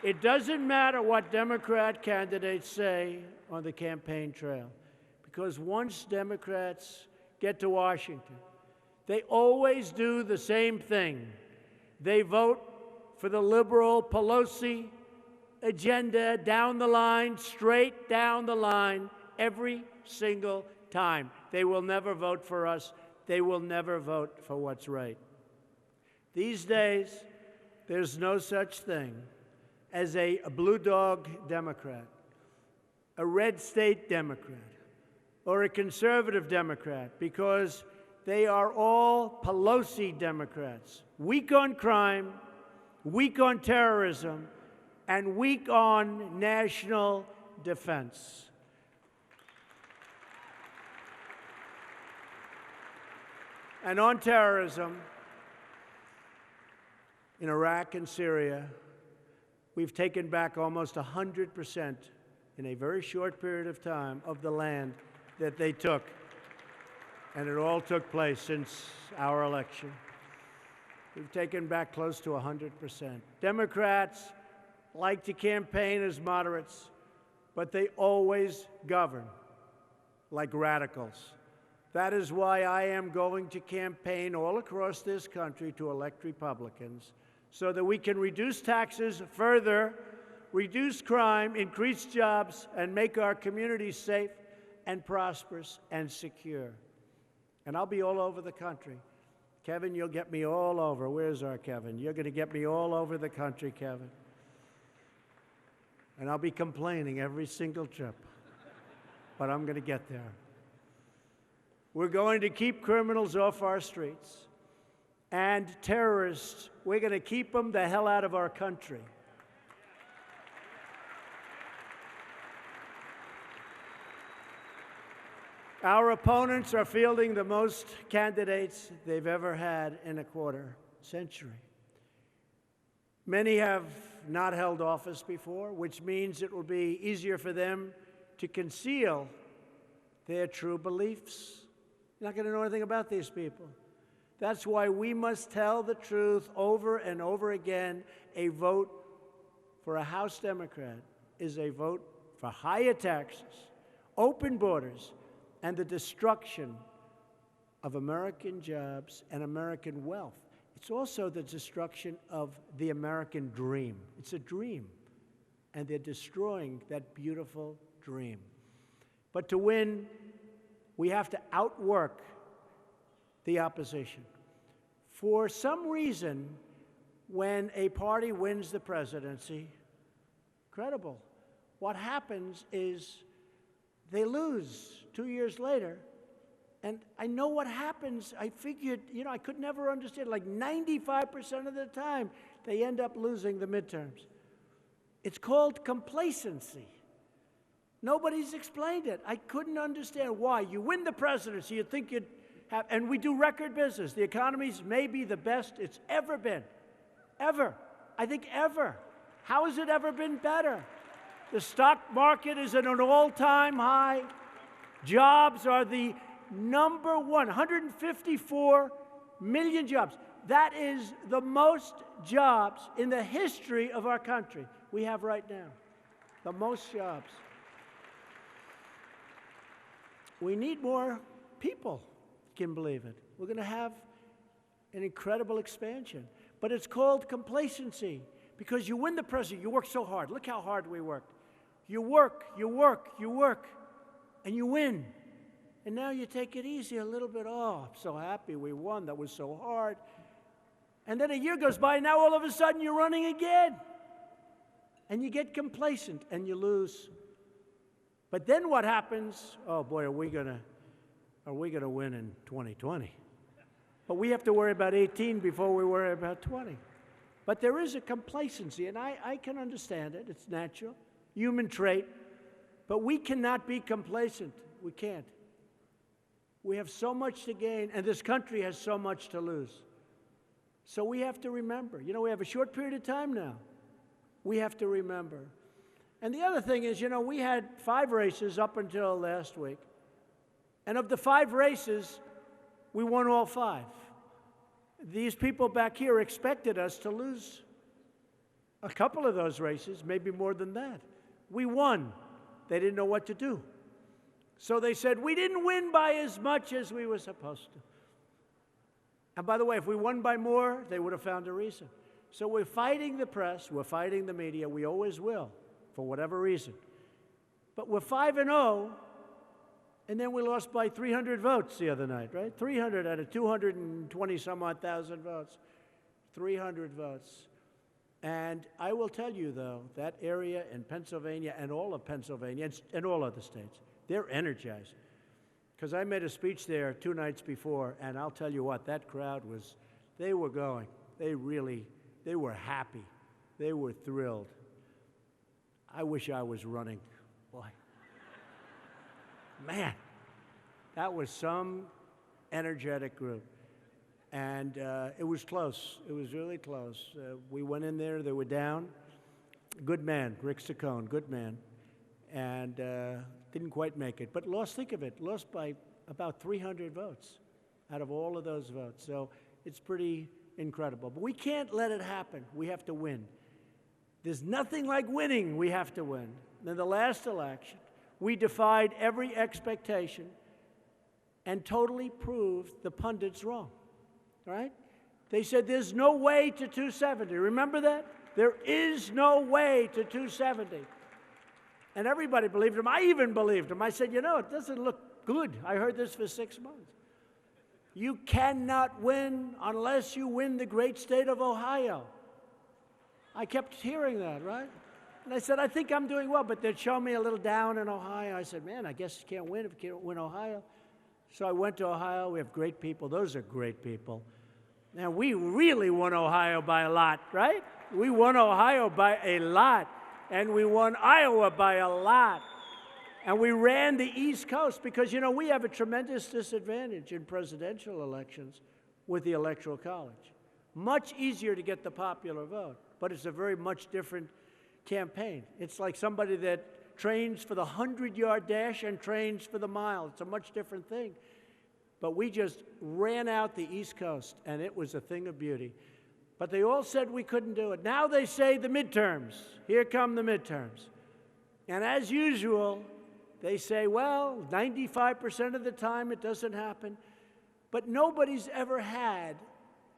It doesn't matter what Democrat candidates say on the campaign trail, because once Democrats get to Washington, they always do the same thing. They vote for the liberal Pelosi agenda down the line, straight down the line, every single time. They will never vote for us. They will never vote for what's right. These days, there's no such thing as a blue dog Democrat, a red state Democrat, or a conservative Democrat, because they are all Pelosi Democrats, weak on crime, weak on terrorism, and weak on national defense. And on terrorism, in Iraq and Syria, we've taken back almost 100% in a very short period of time of the land that they took. And it all took place since our election. We've taken back close to 100%. Democrats like to campaign as moderates, but they always govern like radicals. That is why I am going to campaign all across this country to elect Republicans, so that we can reduce taxes further, reduce crime, increase jobs, and make our communities safe and prosperous and secure. And I'll be all over the country. Kevin, you'll get me all over. Where's our Kevin? You're going to get me all over the country, Kevin. And I'll be complaining every single trip. But I'm going to get there. We're going to keep criminals off our streets. And terrorists, we're going to keep them the hell out of our country. Our opponents are fielding the most candidates they've ever had in a quarter century. Many have not held office before, which means it will be easier for them to conceal their true beliefs. You're not going to know anything about these people. That's why we must tell the truth over and over again. A vote for a House Democrat is a vote for higher taxes, open borders, and the destruction of American jobs and American wealth. It's also the destruction of the American dream. It's a dream, and they're destroying that beautiful dream. But to win, we have to outwork the opposition. For some reason, when a party wins the presidency, incredible, what happens is they lose 2 years later. And I know what happens. I figured, I could never understand. Like 95% of the time, they end up losing the midterms. It's called complacency. Nobody's explained it. I couldn't understand why. You win the presidency, you think and we do record business. The economy's maybe the best it's ever been. Ever. I think ever. How has it ever been better? The stock market is at an all-time high. Jobs are the number one, 154 million jobs. That is the most jobs in the history of our country we have right now. The most jobs. We need more people, you can believe it. We're going to have an incredible expansion. But it's called complacency because you win the presidency. You work so hard. Look how hard we worked. You work, and you win. And now you take it easy a little bit. Oh, I'm so happy we won. That was so hard. And then a year goes by, and now all of a sudden you're running again. And you get complacent, and you lose. But then what happens? Oh, boy, are we gonna win in 2020? But we have to worry about 18 before we worry about 20. But there is a complacency, and I can understand it. It's natural, human trait. But we cannot be complacent. We can't. We have so much to gain, and this country has so much to lose. So we have to remember. You know, we have a short period of time now. We have to remember. And the other thing is, you know, we had 5 races up until last week. And of the 5 races, we won all 5. These people back here expected us to lose a couple of those races, maybe more than that. We won. They didn't know what to do. So they said, we didn't win by as much as we were supposed to. And by the way, if we won by more, they would have found a reason. So we're fighting the press, we're fighting the media, we always will, for whatever reason. But we're 5-0, and then we lost by 300 votes the other night, right? 300 out of 220-some-odd thousand votes. 300 votes. And I will tell you, though, that area in Pennsylvania and all of Pennsylvania and all other states, they're energized. Because I made a speech there 2 nights before, and I'll tell you what, that crowd was, they were going. They were happy. They were thrilled. I wish I was running. Boy. Man, that was some energetic group. And it was close. It was really close. We went in there. They were down. Good man, Rick Saccone, good man. And didn't quite make it. But lost, think of it, lost by about 300 votes out of all of those votes. So it's pretty incredible. But we can't let it happen. We have to win. There's nothing like winning. We have to win. In the last election, we defied every expectation and totally proved the pundits wrong. Right? They said there's no way to 270. Remember that? There is no way to 270. And everybody believed him. I even believed him. I said, you know, it doesn't look good. I heard this for 6 months. You cannot win unless you win the great state of Ohio. I kept hearing that, right? And I said, I think I'm doing well, but they'd show me a little down in Ohio. I said, man, I guess you can't win if you can't win Ohio. So I went to Ohio. We have great people. Those are great people. Now, we really won Ohio by a lot, right? We won Ohio by a lot. And we won Iowa by a lot. And we ran the East Coast because, you know, we have a tremendous disadvantage in presidential elections with the Electoral College. Much easier to get the popular vote, but it's a very much different campaign. It's like somebody that trains for the 100-yard dash and trains for the mile. It's a much different thing. But we just ran out the East Coast, and it was a thing of beauty. But they all said we couldn't do it. Now they say the midterms. Here come the midterms. And as usual, they say, well, 95% of the time it doesn't happen. But nobody's ever had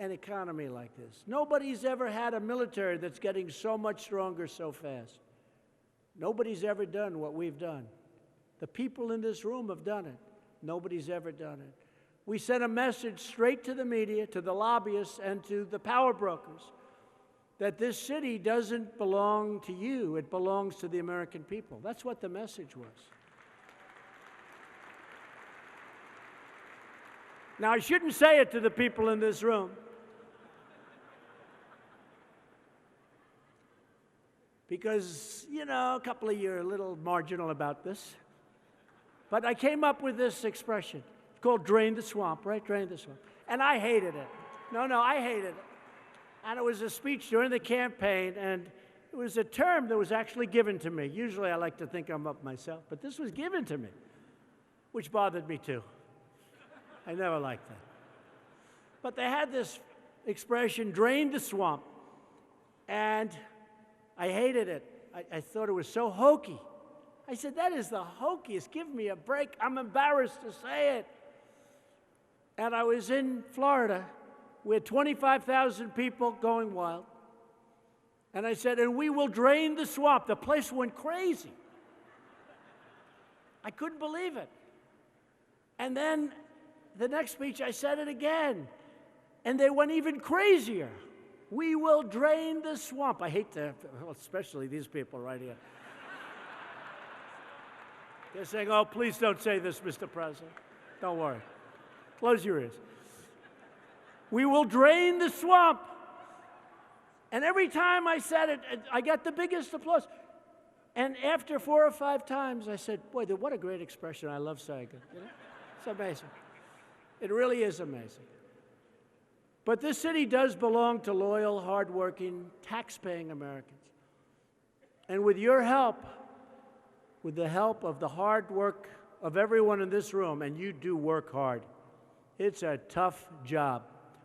an economy like this. Nobody's ever had a military that's getting so much stronger so fast. Nobody's ever done what we've done. The people in this room have done it. Nobody's ever done it. We sent a message straight to the media, to the lobbyists, and to the power brokers that this city doesn't belong to you. It belongs to the American people. That's what the message was. Now, I shouldn't say it to the people in this room. Because, you know, a couple of you are a little marginal about this. But I came up with this expression. called Drain the Swamp, right? Drain the Swamp. And I hated it. No, I hated it. And it was a speech during the campaign, and it was a term that was actually given to me. Usually I like to think I'm up myself, but this was given to me, which bothered me too. I never liked that. But they had this expression, drain the swamp, and I hated it. I thought it was so hokey. I said, that is the hokiest. Give me a break. I'm embarrassed to say it. And I was in Florida with 25,000 people going wild. And I said, and we will drain the swamp. The place went crazy. I couldn't believe it. And then the next speech, I said it again. And they went even crazier. We will drain the swamp. I hate to, especially these people right here. They're saying, oh, please don't say this, Mr. President. Don't worry. Close your ears. We will drain the swamp. And every time I said it, I got the biggest applause. And after 4 or 5 times, I said, boy, what a great expression. I love saying it. You know? It's amazing. It really is amazing. But this city does belong to loyal, hardworking, tax-paying Americans. And with your help, with the help of the hard work of everyone in this room, and you do work hard, it's a tough job.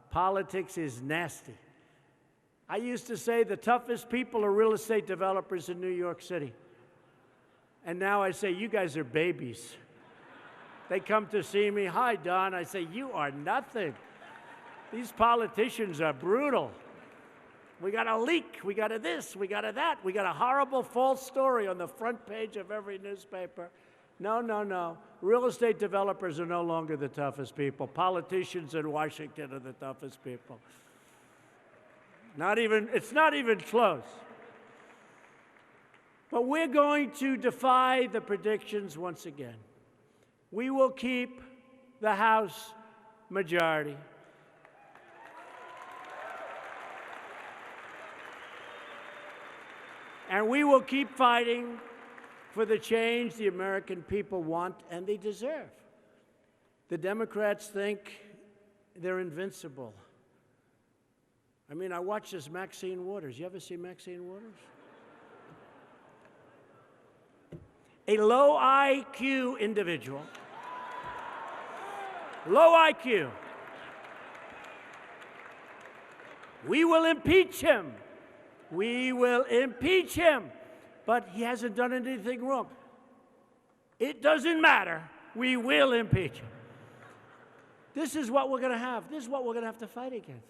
Politics is nasty. I used to say the toughest people are real estate developers in New York City. And now I say, you guys are babies. They come to see me, hi, Don. I say, you are nothing. These politicians are brutal. We got a leak, we got a this, we got a that, we got a horrible false story on the front page of every newspaper. No. Real estate developers are no longer the toughest people. Politicians in Washington are the toughest people. It's not even close. But we're going to defy the predictions once again. We will keep the House majority. And we will keep fighting for the change the American people want and they deserve. The Democrats think they're invincible. I mean, I watched this Maxine Waters. You ever see Maxine Waters? A low IQ individual. Low IQ. We will impeach him. We will impeach him, but he hasn't done anything wrong. It doesn't matter. We will impeach him. This is what we're going to have. This is what we're going to have to fight against.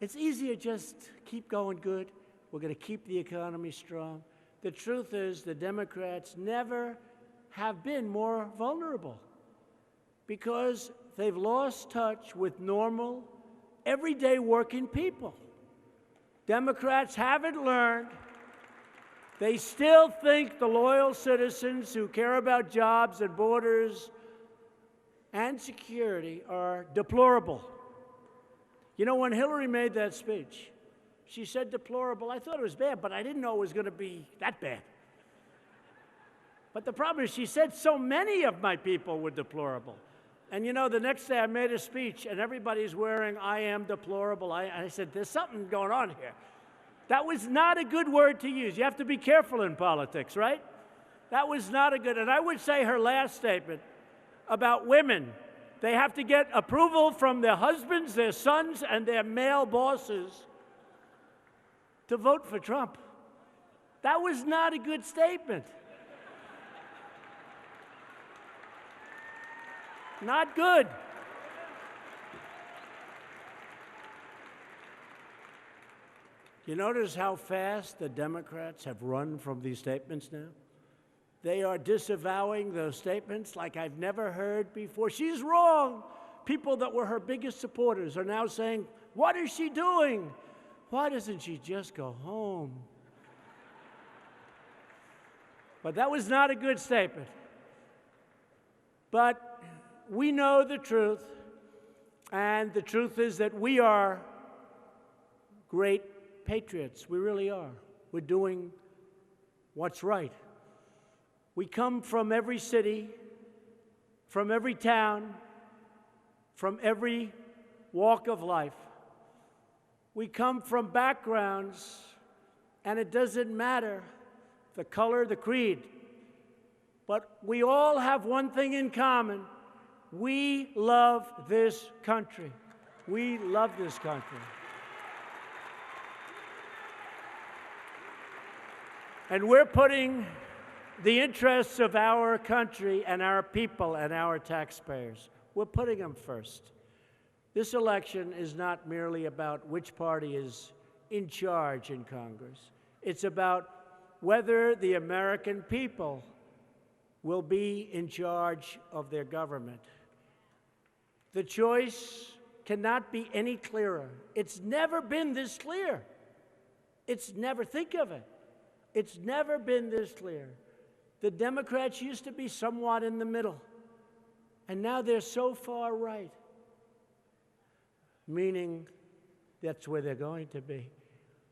It's easier just keep going good. We're going to keep the economy strong. The truth is the Democrats never have been more vulnerable because they've lost touch with normal, everyday working people. Democrats haven't learned. They still think the loyal citizens who care about jobs and borders and security are deplorable. You know, when Hillary made that speech, she said deplorable. I thought it was bad, but I didn't know it was going to be that bad. But the problem is she said so many of my people were deplorable. And you know, the next day I made a speech and everybody's wearing I am deplorable. I said, there's something going on here. That was not a good word to use. You have to be careful in politics, right? That was not a good, and I would say her last statement about women, they have to get approval from their husbands, their sons, and their male bosses to vote for Trump. That was not a good statement. Not good. You notice how fast the Democrats have run from these statements now? They are disavowing those statements like I've never heard before. She's wrong. People that were her biggest supporters are now saying, what is she doing? Why doesn't she just go home? But that was not a good statement. But we know the truth, and the truth is that we are great patriots. We really are. We're doing what's right. We come from every city from every town, from every walk of life. We come from backgrounds, and it doesn't matter the color, the creed, but we all have one thing in common. We love this country. We love this country. And we're putting the interests of our country and our people and our taxpayers, we're putting them first. This election is not merely about which party is in charge in Congress. It's about whether the American people will be in charge of their government. The choice cannot be any clearer. It's never been this clear. Think of it. It's never been this clear. The Democrats used to be somewhat in the middle, and now they're so far right, meaning that's where they're going to be.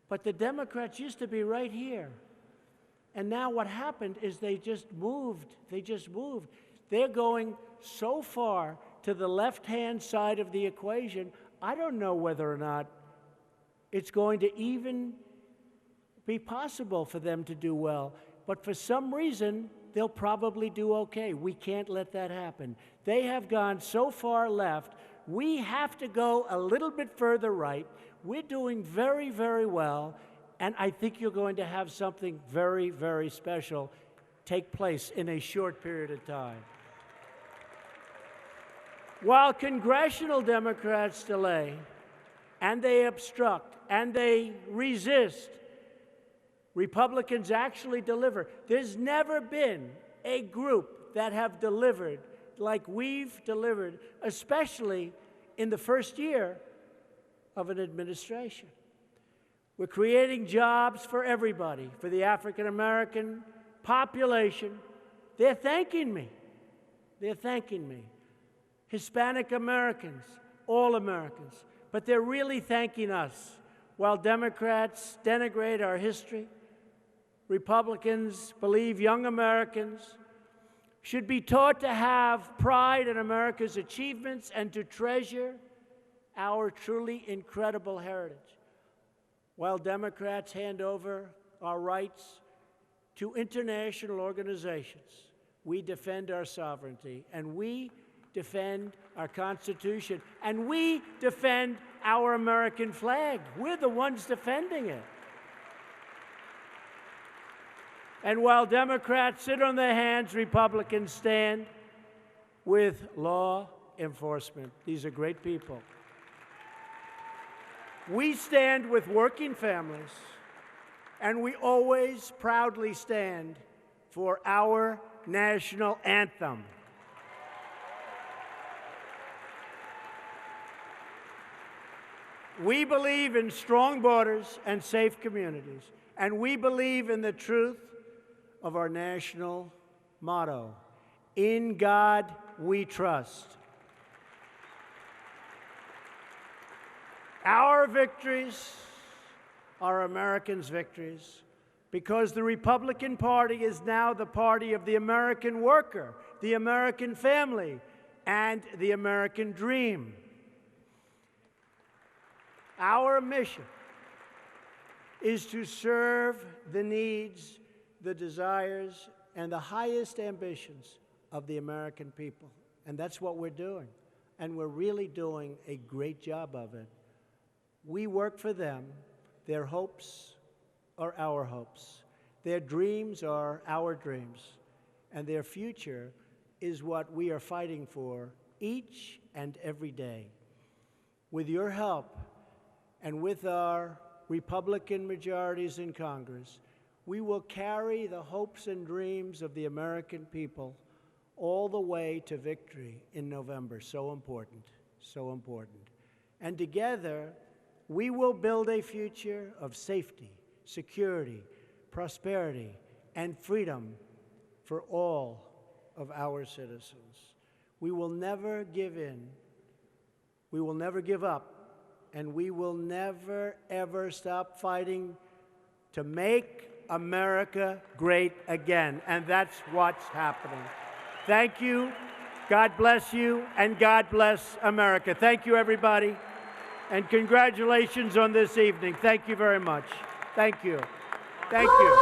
But the Democrats used to be right here. And now what happened is they just moved. They're going so far to the left-hand side of the equation, I don't know whether or not it's going to even be possible for them to do well. But for some reason, they'll probably do okay. We can't let that happen. They have gone so far left. We have to go a little bit further right. We're doing very, very well. And I think you're going to have something very, very special take place in a short period of time. While congressional Democrats delay, and they obstruct, and they resist, Republicans actually deliver. There's never been a group that have delivered like we've delivered, especially in the first year of an administration. We're creating jobs for everybody, for the African American population. They're thanking me. Hispanic Americans, all Americans. But they're really thanking us. While Democrats denigrate our history, Republicans believe young Americans should be taught to have pride in America's achievements and to treasure our truly incredible heritage. While Democrats hand over our rights to international organizations, we defend our sovereignty, and we defend our Constitution, and we defend our American flag. We're the ones defending it. And while Democrats sit on their hands, Republicans stand with law enforcement. These are great people. We stand with working families, and we always proudly stand for our national anthem. We believe in strong borders and safe communities, and we believe in the truth of our national motto, "In God we trust." Our victories are Americans' victories because the Republican Party is now the party of the American worker, the American family, and the American dream. Our mission is to serve the needs, the desires, and the highest ambitions of the American people. And that's what we're doing. And we're really doing a great job of it. We work for them. Their hopes are our hopes. Their dreams are our dreams. And their future is what we are fighting for each and every day. With your help and with our Republican majorities in Congress, we will carry the hopes and dreams of the American people all the way to victory in November. So important, so important. And together, we will build a future of safety, security, prosperity, and freedom for all of our citizens. We will never give in. We will never give up. And we will never, ever stop fighting to make America great again. And that's what's happening. Thank you. God bless you, and God bless America. Thank you, everybody, and congratulations on this evening. Thank you very much. Thank you. Thank you.